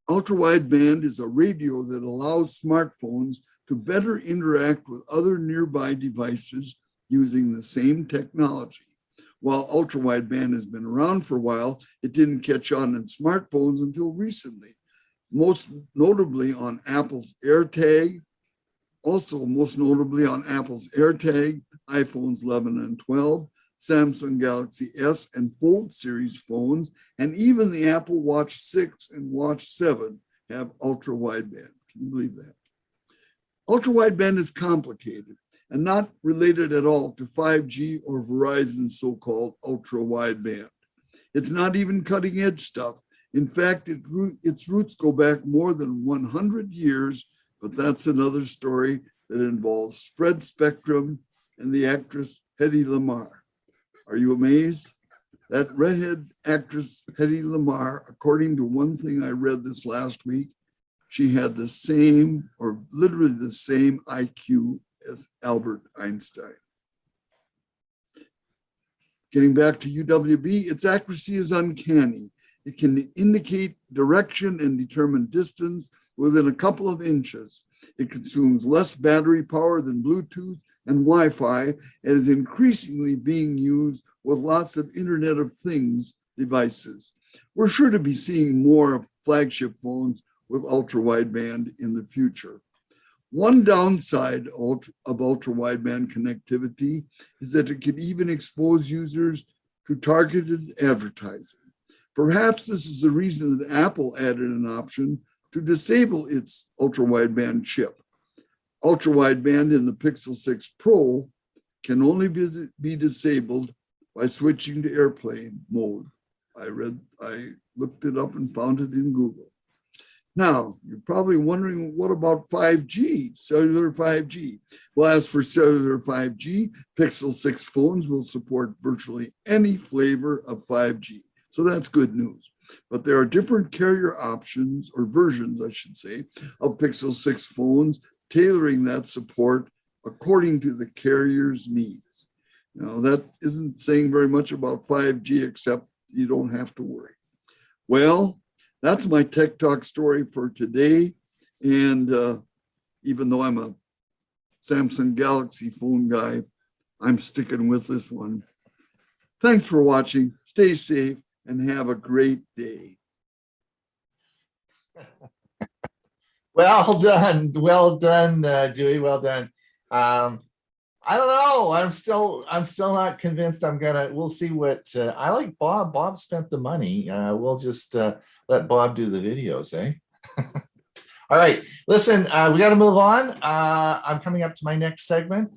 ultra wideband is a radio that allows smartphones to better interact with other nearby devices using the same technology. While ultra wideband has been around for a while, it didn't catch on in smartphones until recently, most notably on Apple's AirTag, also most notably on Apple's AirTag, iPhones 11 and 12, Samsung Galaxy S and Fold series phones, and even the Apple Watch 6 and Watch 7 have ultra wideband. Can you believe that? Ultra wideband is complicated and not related at all to 5G or Verizon's so-called ultra wideband. It's not even cutting edge stuff. In fact, its roots go back more than 100 years, but that's another story that involves spread spectrum and the actress Hedy Lamarr. Are you amazed? That redhead actress Hedy Lamarr, according to one thing I read this last week, she had the same, or literally the same IQ as Albert Einstein. Getting back to UWB, its accuracy is uncanny. It can indicate direction and determine distance within a couple of inches. It consumes less battery power than Bluetooth and Wi-Fi, and is increasingly being used with lots of Internet of Things devices. We're sure to be seeing more of flagship phones with ultra wideband in the future. One downside of ultra wideband connectivity is that it can even expose users to targeted advertising. Perhaps this is the reason that Apple added an option to disable its ultra wideband chip. Ultra wideband in the Pixel 6 Pro can only be disabled by switching to airplane mode. I looked it up and found it in Google. Now, you're probably wondering, what about 5G, cellular 5G? Well, as for cellular 5G, Pixel 6 phones will support virtually any flavor of 5G. So that's good news. But there are different carrier options, or versions, I should say, of Pixel 6 phones, tailoring that support according to the carrier's needs. Now, that isn't saying very much about 5G, except you don't have to worry. Well, that's my Tech Talk story for today. And even though I'm a Samsung Galaxy phone guy, I'm sticking with this one. Thanks for watching. Stay safe and have a great day. Well done, Dewey. Well done. I don't know. I'm still not convinced. We'll see what I like. Bob spent the money. We'll just let Bob do the videos, eh? All right. Listen, we got to move on. I'm coming up to my next segment.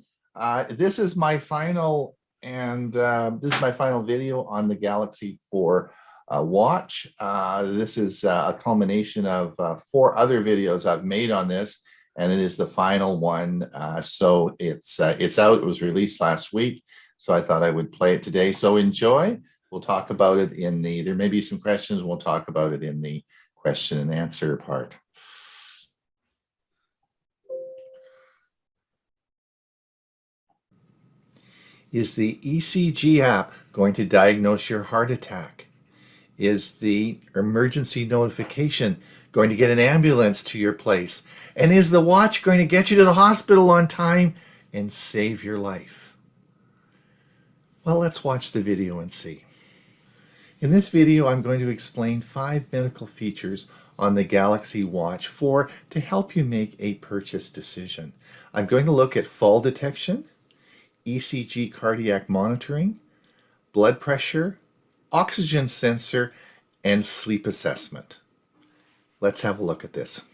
This is my final, this is my final video on the Galaxy 4 watch. This is a culmination of 4 other videos I've made on this, and it is the final one. So it's out. It was released last week, so I thought I would play it today. So enjoy. We'll talk about it there may be some questions. We'll talk about it in the question and answer part. Is the ECG app going to diagnose your heart attack? Is the emergency notification going to get an ambulance to your place? And is the watch going to get you to the hospital on time and save your life? Well, let's watch the video and see. In this video, I'm going to explain 5 medical features on the Galaxy Watch 4 to help you make a purchase decision. I'm going to look at fall detection, ECG cardiac monitoring, blood pressure, oxygen sensor, and sleep assessment. Let's have a look at this.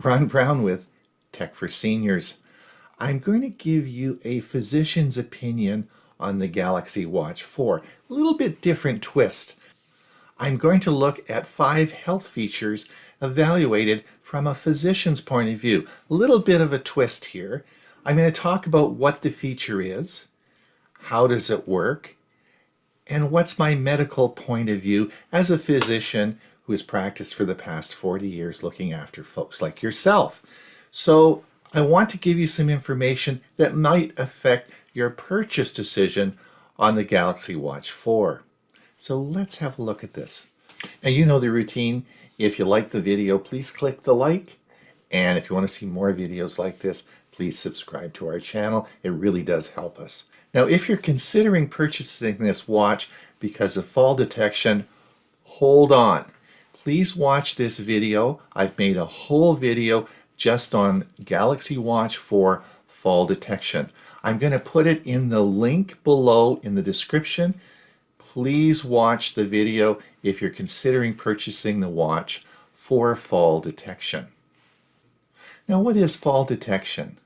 Ron Brown with Tech for Seniors. I'm going to give you a physician's opinion on the Galaxy Watch 4. A little bit different twist. I'm going to look at 5 health features evaluated from a physician's point of view. A little bit of a twist here. I'm going to talk about what the feature is, how does it work, and what's my medical point of view as a physician who has practiced for the past 40 years looking after folks like yourself. So I want to give you some information that might affect your purchase decision on the Galaxy Watch 4. So let's have a look at this. Now you know the routine. If you like the video, please click the like. And if you want to see more videos like this, please subscribe to our channel. It really does help us. Now, if you're considering purchasing this watch because of fall detection, hold on. Please watch this video. I've made a whole video just on Galaxy Watch 4 fall detection. I'm going to put it in the link below in the description. Please watch the video if you're considering purchasing the watch for fall detection. Now, what is fall detection?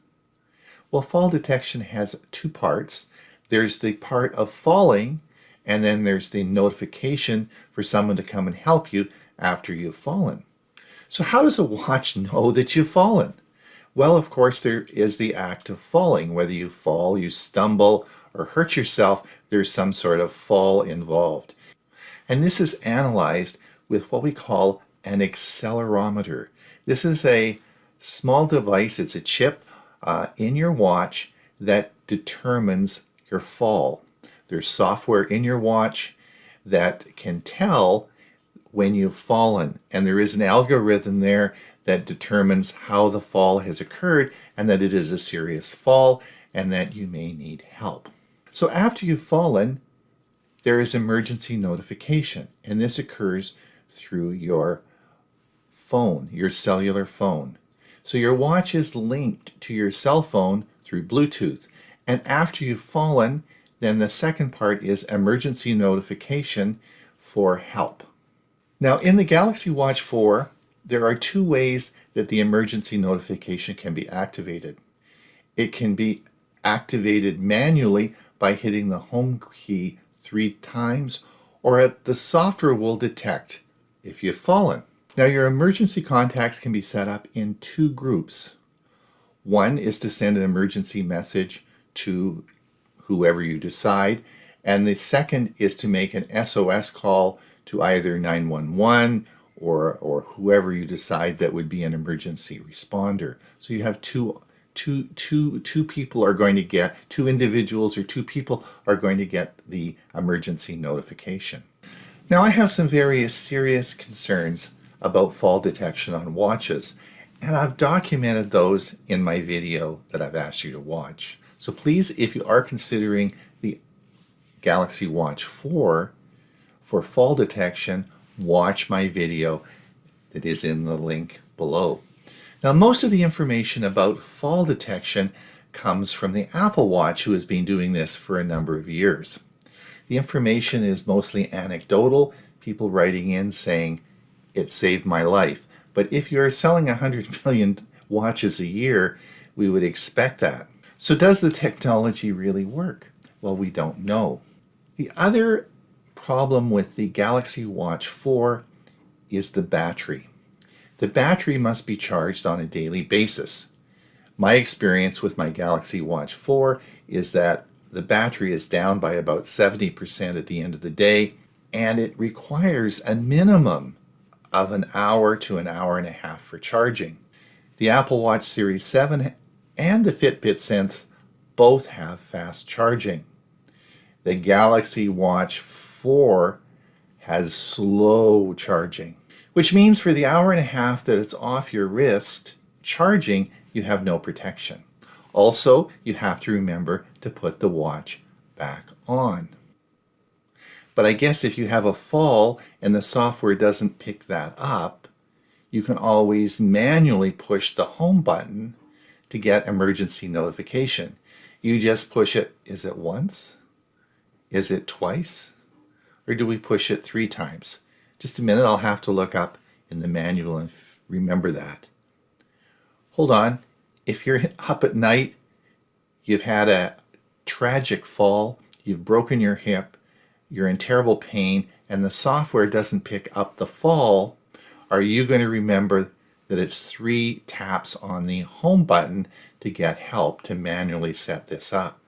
Well, fall detection has 2 parts. There's the part of falling, and then there's the notification for someone to come and help you after you've fallen. So how does a watch know that you've fallen? Well, of course, there is the act of falling. Whether you fall, you stumble, or hurt yourself, there's some sort of fall involved. And this is analyzed with what we call an accelerometer. This is a small device, it's a chip in your watch that determines your fall. There's software in your watch that can tell when you've fallen, and there is an algorithm there that determines how the fall has occurred and that it is a serious fall and that you may need help. So after you've fallen, there is emergency notification, and this occurs through your phone, your cellular phone. So your watch is linked to your cell phone through Bluetooth, and after you've fallen, then the second part is emergency notification for help. Now in the Galaxy Watch 4, there are 2 ways that the emergency notification can be activated. It can be activated manually by hitting the home key 3 times, or the software will detect if you've fallen. Now your emergency contacts can be set up in 2 groups. One is to send an emergency message to whoever you decide, and the second is to make an SOS call to either 911 or whoever you decide that would be an emergency responder. So you have two people are going to get, 2 individuals or 2 people are going to get the emergency notification. Now I have some very serious concerns about fall detection on watches, and I've documented those in my video that I've asked you to watch. So please, if you are considering the Galaxy Watch 4 for fall detection, watch my video that is in the link below. Now, most of the information about fall detection comes from the Apple Watch, who has been doing this for a number of years. The information is mostly anecdotal, people writing in saying, it saved my life. But if you're selling 100 million watches a year, we would expect that. So does the technology really work? Well, we don't know. The other problem with the Galaxy Watch 4 is the battery. The battery must be charged on a daily basis. My experience with my Galaxy Watch 4 is that the battery is down by about 70% at the end of the day, and it requires a minimum of an hour to an hour and a half for charging. The Apple Watch Series 7 and the Fitbit Sense both have fast charging. The Galaxy Watch 4 has slow charging, which means for the hour and a half that it's off your wrist charging, you have no protection. Also, you have to remember to put the watch back on. But I guess if you have a fall and the software doesn't pick that up, you can always manually push the home button to get emergency notification. You just push it, is it once? Is it twice? Or do we push it 3 times? Just a minute, I'll have to look up in the manual and remember that. Hold on. If you're up at night, you've had a tragic fall, you've broken your hip, you're in terrible pain, and the software doesn't pick up the fall, are you going to remember that it's 3 taps on the home button to get help to manually set this up?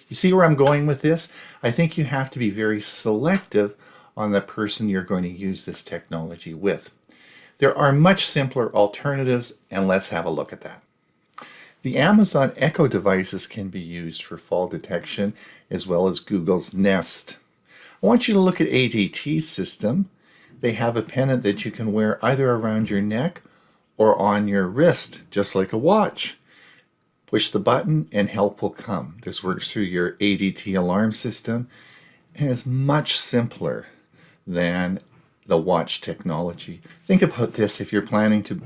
You see where I'm going with this? I think you have to be very selective on the person you're going to use this technology with. There are much simpler alternatives, and let's have a look at that. The Amazon Echo devices can be used for fall detection, as well as Google's Nest. I want you to look at ADT's system. They have a pendant that you can wear either around your neck or on your wrist, just like a watch. Push the button and help will come. This works through your ADT alarm system and is much simpler than the watch technology. Think about this if you're planning to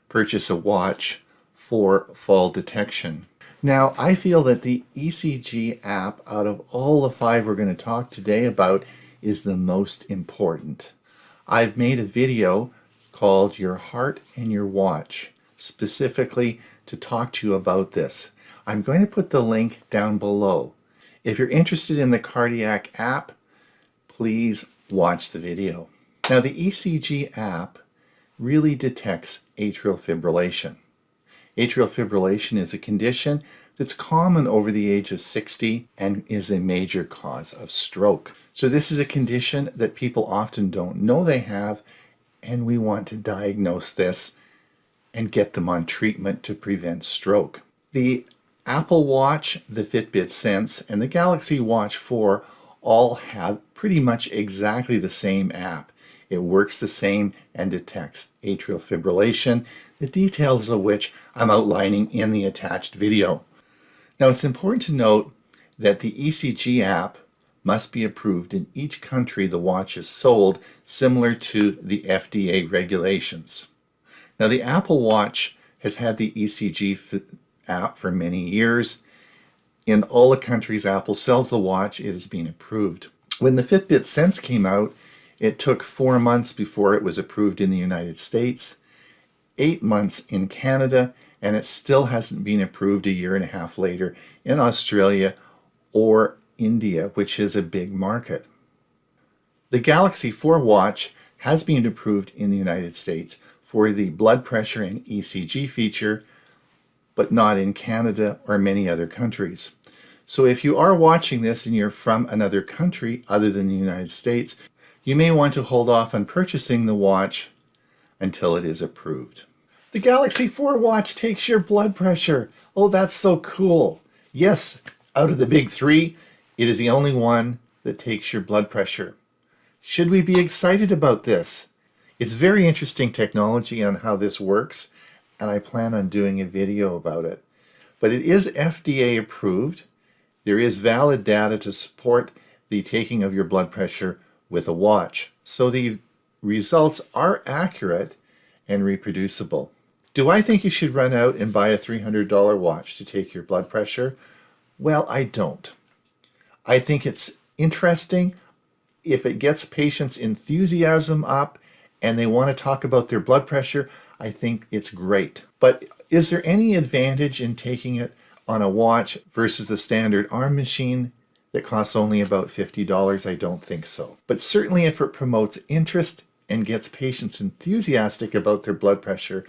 purchase a watch for fall detection. Now, I feel that the ECG app out of all the 5 we're going to talk today about is the most important. I've made a video called Your Heart and Your Watch, specifically to talk to you about this. I'm going to put the link down below. If you're interested in the cardiac app, please watch the video. Now, the ECG app really detects atrial fibrillation. Atrial fibrillation is a condition that's common over the age of 60 and is a major cause of stroke. So this is a condition that people often don't know they have, and we want to diagnose this and get them on treatment to prevent stroke. The Apple Watch, the Fitbit Sense, and the Galaxy Watch 4 all have pretty much exactly the same app. It works the same and detects atrial fibrillation, the details of which I'm outlining in the attached video. Now, it's important to note that the ECG app must be approved in each country the watch is sold, similar to the FDA regulations. Now, the Apple Watch has had the ECG app for many years. In all the countries Apple sells the watch, it has been approved. When the Fitbit Sense came out, it took 4 months before it was approved in the United States, 8 months in Canada, and it still hasn't been approved a year and a half later in Australia or India, which is a big market. The Galaxy 4 watch has been approved in the United States for the blood pressure and ECG feature, but not in Canada or many other countries. So if you are watching this and you're from another country other than the United States, you may want to hold off on purchasing the watch until it is approved. The Galaxy 4 watch takes your blood pressure. Oh, that's so cool. Yes, out of the big 3, it is the only one that takes your blood pressure. Should we be excited about this? It's very interesting technology on how this works, and I plan on doing a video about it. But it is FDA approved. There is valid data to support the taking of your blood pressure with a watch. So the results are accurate and reproducible. Do I think you should run out and buy a $300 watch to take your blood pressure? Well, I don't. I think it's interesting if it gets patients' enthusiasm up and they want to talk about their blood pressure. I think it's great. But is there any advantage in taking it on a watch versus the standard arm machine that costs only about $50? I don't think so. But certainly if it promotes interest and gets patients enthusiastic about their blood pressure,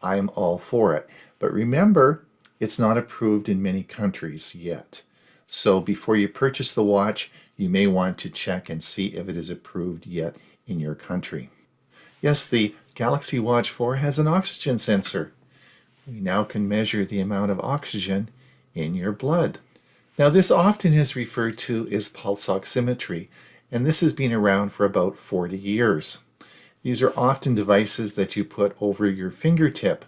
I'm all for it. But remember, it's not approved in many countries yet. So before you purchase the watch, you may want to check and see if it is approved yet in your country. Yes, the Galaxy Watch 4 has an oxygen sensor. We now can measure the amount of oxygen in your blood. Now, this often is referred to as pulse oximetry, and this has been around for about 40 years. These are often devices that you put over your fingertip.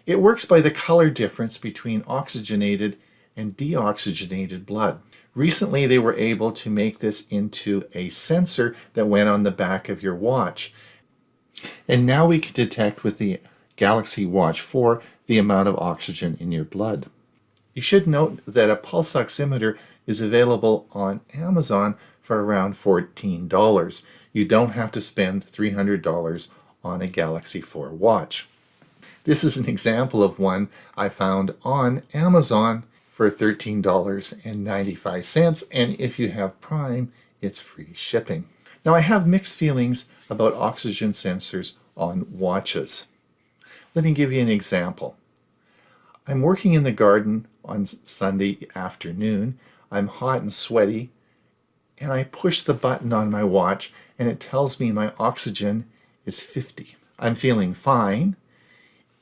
It works by the color difference between oxygenated and deoxygenated blood. Recently, they were able to make this into a sensor that went on the back of your watch. And now we can detect with the Galaxy Watch 4 the amount of oxygen in your blood. You should note that a pulse oximeter is available on Amazon for around $14. You don't have to spend $300 on a Galaxy 4 watch. This is an example of one I found on Amazon for $13.95, and if you have Prime, it's free shipping. Now, I have mixed feelings about oxygen sensors on watches. Let me give you an example. I'm working in the garden on Sunday afternoon. I'm hot and sweaty, and I push the button on my watch, and it tells me my oxygen is 50. I'm feeling fine.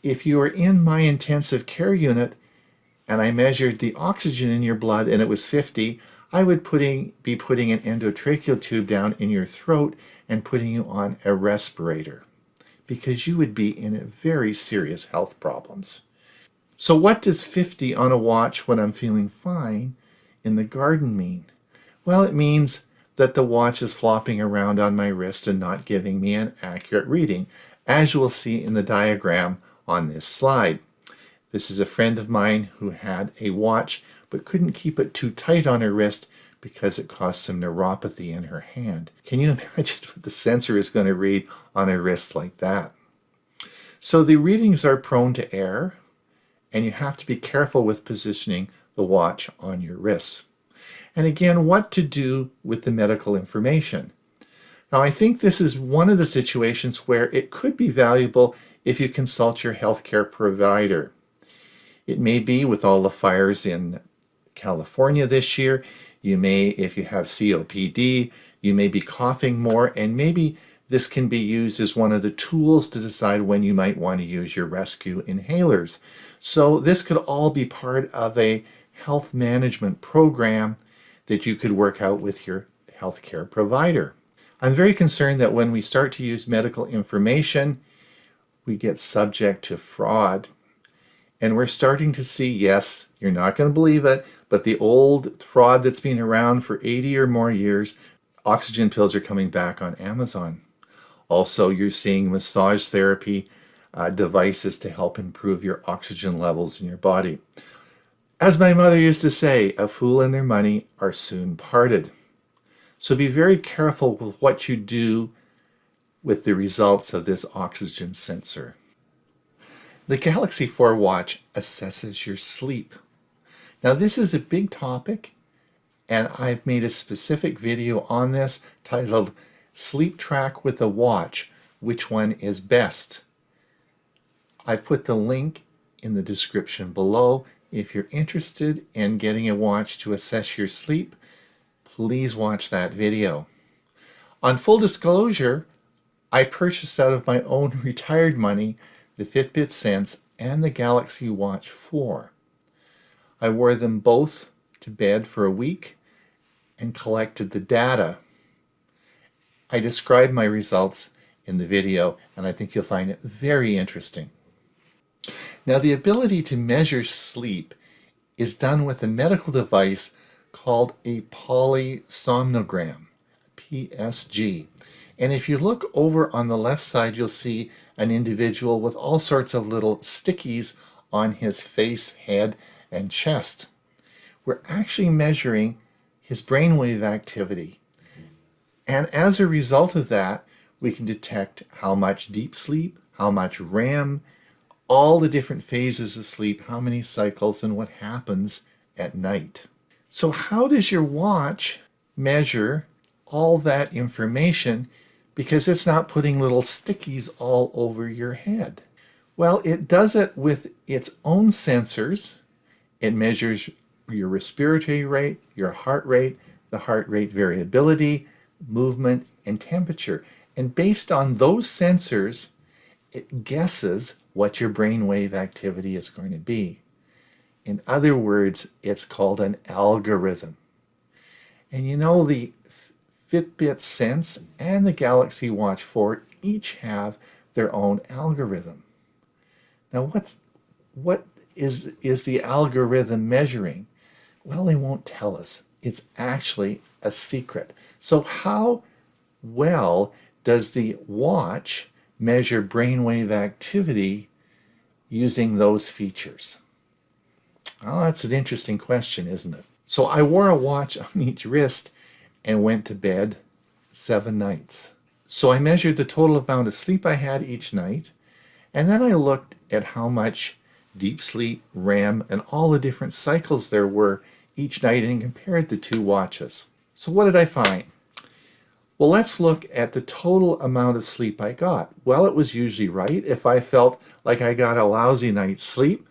If you are in my intensive care unit and I measured the oxygen in your blood and it was 50, I would be putting an endotracheal tube down in your throat and putting you on a respirator because you would be in very serious health problems. So what does 50 on a watch when I'm feeling fine in the garden mean? Well, it means that the watch is flopping around on my wrist and not giving me an accurate reading, as you will see in the diagram on this slide. This is a friend of mine who had a watch but couldn't keep it too tight on her wrist because it caused some neuropathy in her hand. Can you imagine what the sensor is going to read on a wrist like that? So the readings are prone to error, and you have to be careful with positioning the watch on your wrist. And again, what to do with the medical information. Now, I think this is one of the situations where it could be valuable if you consult your healthcare provider. It may be with all the fires in California this year. You may, if you have COPD, you may be coughing more, and maybe this can be used as one of the tools to decide when you might want to use your rescue inhalers. So this could all be part of a health management program that you could work out with your healthcare provider. I'm very concerned that when we start to use medical information, we get subject to fraud. And we're starting to see, yes, you're not going to believe it, but the old fraud that's been around for 80 or more years, oxygen pills are coming back on Amazon. Also, you're seeing massage therapy devices to help improve your oxygen levels in your body. As my mother used to say, a fool and their money are soon parted. So be very careful with what you do with the results of this oxygen sensor. The Galaxy 4 watch assesses your sleep. Now, this is a big topic, and I've made a specific video on this titled Sleep Track with a Watch, Which One is Best? I've put the link in the description below. If you're interested in getting a watch to assess your sleep, please watch that video. On full disclosure, I purchased out of my own retired money the Fitbit Sense and the Galaxy Watch 4. I wore them both to bed for a week and collected the data. I described my results in the video, and I think you'll find it very interesting. Now, the ability to measure sleep is done with a medical device called a polysomnogram, PSG. And if you look over on the left side, you'll see an individual with all sorts of little stickies on his face, head, and chest. We're actually measuring his brainwave activity. And as a result of that, we can detect how much deep sleep, how much REM, all the different phases of sleep, how many cycles, and what happens at night. So how does your watch measure all that information, because it's not putting little stickies all over your head? Well, it does it with its own sensors. It measures your respiratory rate, your heart rate, the heart rate variability, movement, and temperature. And based on those sensors, it guesses what your brainwave activity is going to be. In other words, it's called an algorithm. And you know, the Fitbit Sense and the Galaxy Watch 4 each have their own algorithm. Now, what is the algorithm measuring? Well, they won't tell us. It's actually a secret. So how well does the watch measure brainwave activity using those features? Well, that's an interesting question, isn't it? So I wore a watch on each wrist and went to bed 7 nights. So I measured the total amount of sleep I had each night, and then I looked at how much deep sleep, REM, and all the different cycles there were each night and compared the two watches. So what did I find? Well, let's look at the total amount of sleep I got. Well, it was usually right. If I felt like I got a lousy night's sleep,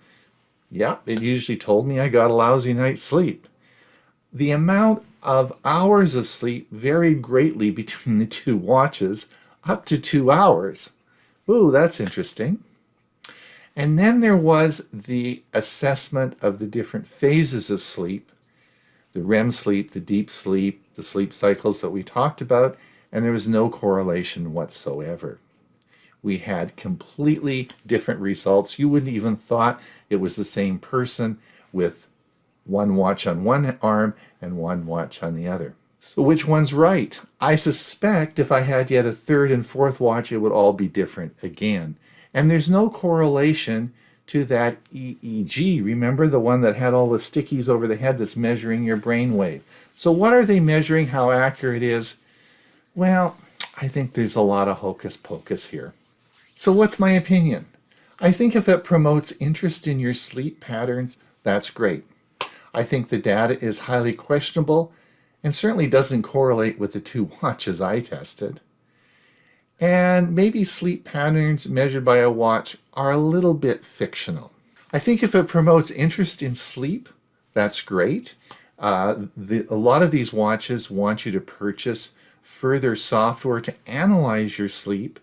yeah, it usually told me I got a lousy night's sleep. The amount of hours of sleep varied greatly between the two watches, up to 2 hours. Ooh, that's interesting. And then there was the assessment of the different phases of sleep, the REM sleep, the deep sleep, the sleep cycles that we talked about, and there was no correlation whatsoever. We had completely different results. You wouldn't even thought it was the same person with one watch on one arm and one watch on the other. So which one's right? I suspect if I had yet a third and fourth watch, it would all be different again. And there's no correlation to that EEG. Remember the one that had all the stickies over the head that's measuring your brain wave. So what are they measuring? How accurate it is? Well, I think there's a lot of hocus pocus here. So what's my opinion? I think if it promotes interest in your sleep patterns, that's great. I think the data is highly questionable and certainly doesn't correlate with the two watches I tested. And maybe sleep patterns measured by a watch are a little bit fictional. I think if it promotes interest in sleep, that's great. A lot of these watches want you to purchase further software to analyze your sleep.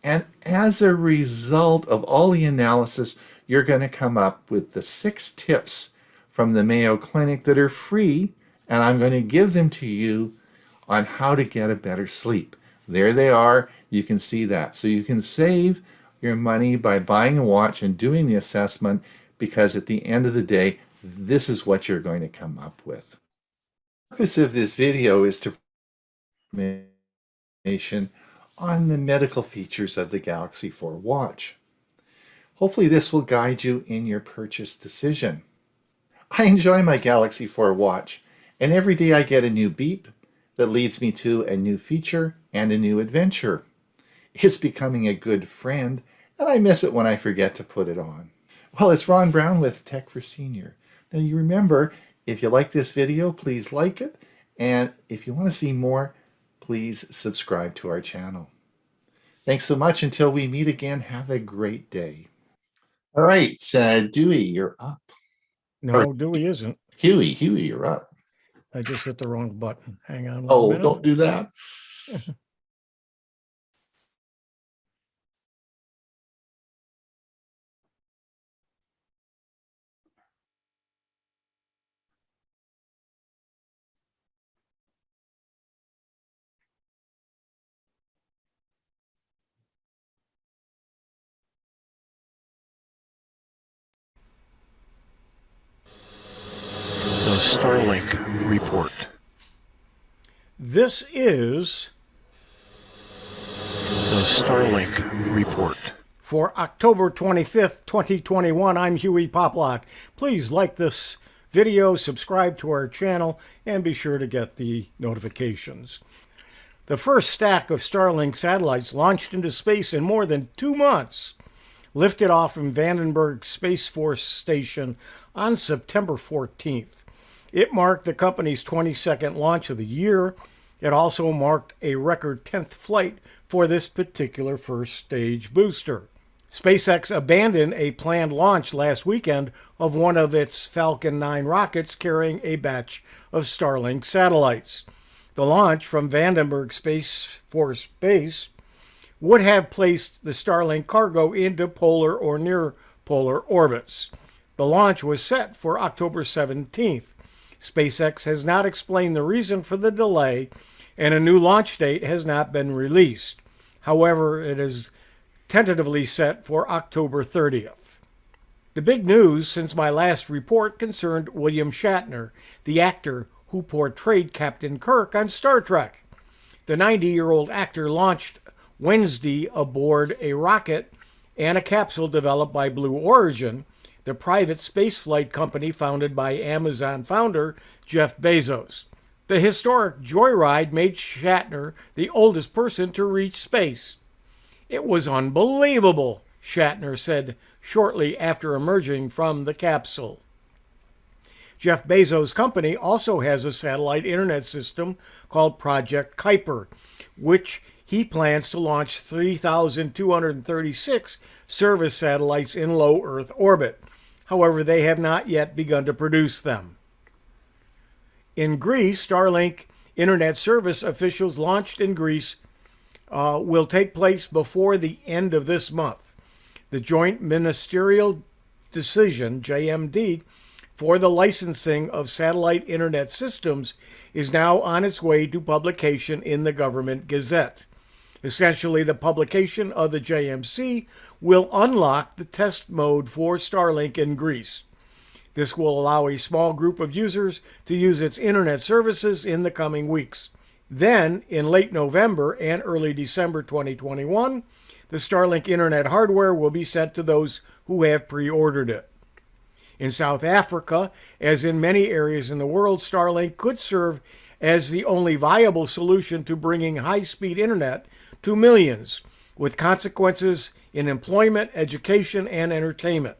And as a result of all the analysis, you're going to come up with the 6 tips from the Mayo Clinic that are free, and I'm going to give them to you on how to get a better sleep. There they are. You can see that. So you can save your money by buying a watch and doing the assessment, because at the end of the day, this is what you're going to come up with. The purpose of this video is to provide information on the medical features of the Galaxy 4 watch. Hopefully this will guide you in your purchase decision. I enjoy my Galaxy 4 watch, and every day I get a new beep that leads me to a new feature and a new adventure. It's becoming a good friend, and I miss it when I forget to put it on. Well, it's Ron Brown with Tech for Senior. Now you remember, if you like this video, please like it, and if you want to see more, please subscribe to our channel. Thanks so much. Until we meet again, have a great day. All right, Dewey, you're up. No, Dewey isn't. Hewie, you're up. I just hit the wrong button. Hang on 1 Oh, minute. don't do that. The Starlink Report. This is The Starlink Report. for October 25th, 2021. I'm Hewie Poplock. Please like this video, subscribe to our channel, and be sure to get the notifications. The first stack of Starlink satellites launched into space in more than 2 months lifted off from Vandenberg Space Force Station on September 14th. It marked the company's 22nd launch of the year. It also marked a record 10th flight for this particular first stage booster. SpaceX abandoned a planned launch last weekend of one of its Falcon 9 rockets carrying a batch of Starlink satellites. The launch from Vandenberg Space Force Base would have placed the Starlink cargo into polar or near polar orbits. The launch was set for October 17th. SpaceX has not explained the reason for the delay, and a new launch date has not been released. However, it is tentatively set for October 30th. The big news since my last report concerned William Shatner, the actor who portrayed Captain Kirk on Star Trek. The 90-year-old actor launched Wednesday aboard a rocket and a capsule developed by Blue Origin, the private spaceflight company founded by Amazon founder Jeff Bezos. The historic joyride made Shatner the oldest person to reach space. "It was unbelievable," Shatner said shortly after emerging from the capsule. Jeff Bezos' company also has a satellite internet system called Project Kuiper, which he plans to launch 3,236 service satellites in low Earth orbit. However, they have not yet begun to produce them. In Greece, Starlink internet service officials launched in Greece will take place before the end of this month. The Joint Ministerial Decision, JMD, for the licensing of satellite internet systems is now on its way to publication in the Government Gazette. Essentially, the publication of the JMC will unlock the test mode for Starlink in Greece. This will allow a small group of users to use its internet services in the coming weeks. Then, in late November and early December 2021, the Starlink internet hardware will be sent to those who have pre-ordered it. In South Africa, as in many areas in the world, Starlink could serve as the only viable solution to bringing high-speed internet to millions, with consequences in employment, education, and entertainment.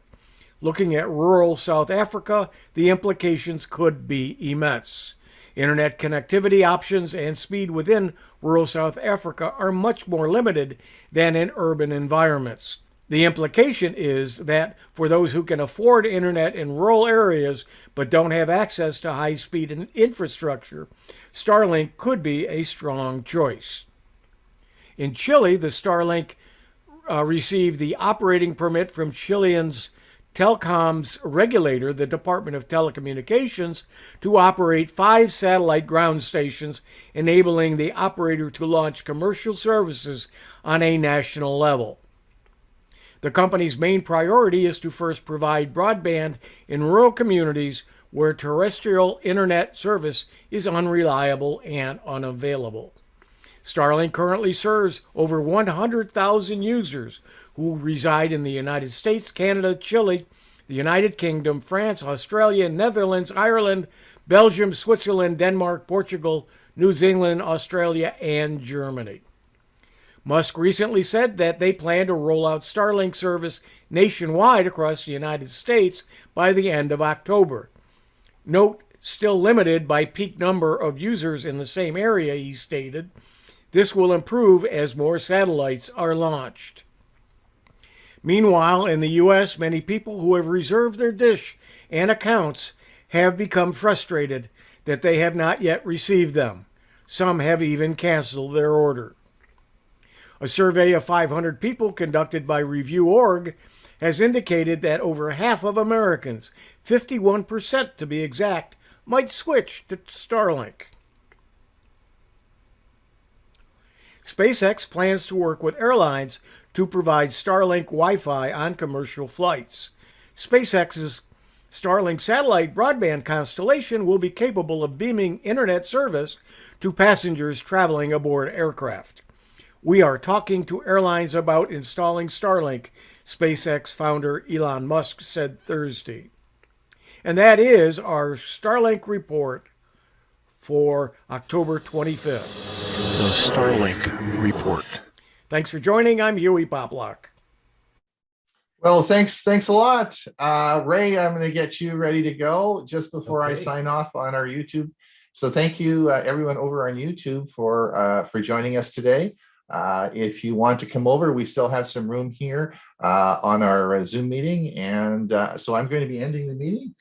Looking at rural South Africa, the implications could be immense. Internet connectivity options and speed within rural South Africa are much more limited than in urban environments. The implication is that for those who can afford internet in rural areas but don't have access to high-speed infrastructure, Starlink could be a strong choice. In Chile, the Starlink received the operating permit from Chilean's Telcom's regulator, the Department of Telecommunications, to operate 5 satellite ground stations, enabling the operator to launch commercial services on a national level. The company's main priority is to first provide broadband in rural communities where terrestrial internet service is unreliable and unavailable. Starlink currently serves over 100,000 users who reside in the United States, Canada, Chile, the United Kingdom, France, Australia, Netherlands, Ireland, Belgium, Switzerland, Denmark, Portugal, New Zealand, Australia, and Germany. Musk recently said that they plan to roll out Starlink service nationwide across the United States by the end of October. Note, still limited by peak number of users in the same area, he stated. This will improve as more satellites are launched. Meanwhile, in the U.S., many people who have reserved their dish and accounts have become frustrated that they have not yet received them. Some have even canceled their order. A survey of 500 people conducted by Review.org has indicated that over half of Americans, 51% to be exact, might switch to Starlink. SpaceX plans to work with airlines to provide Starlink Wi-Fi on commercial flights. SpaceX's Starlink satellite broadband constellation will be capable of beaming internet service to passengers traveling aboard aircraft. "We are talking to airlines about installing Starlink," SpaceX founder Elon Musk said Thursday. And that is our Starlink report for October 25th. The Starlink report. Thanks for joining. I'm Hewie Poplock. Well, thanks a lot. Ray, I'm going to get you ready to go just before I sign off on our YouTube. So thank you, everyone over on YouTube for joining us today. If you want to come over, we still have some room here on our Zoom meeting. And so I'm going to be ending the meeting.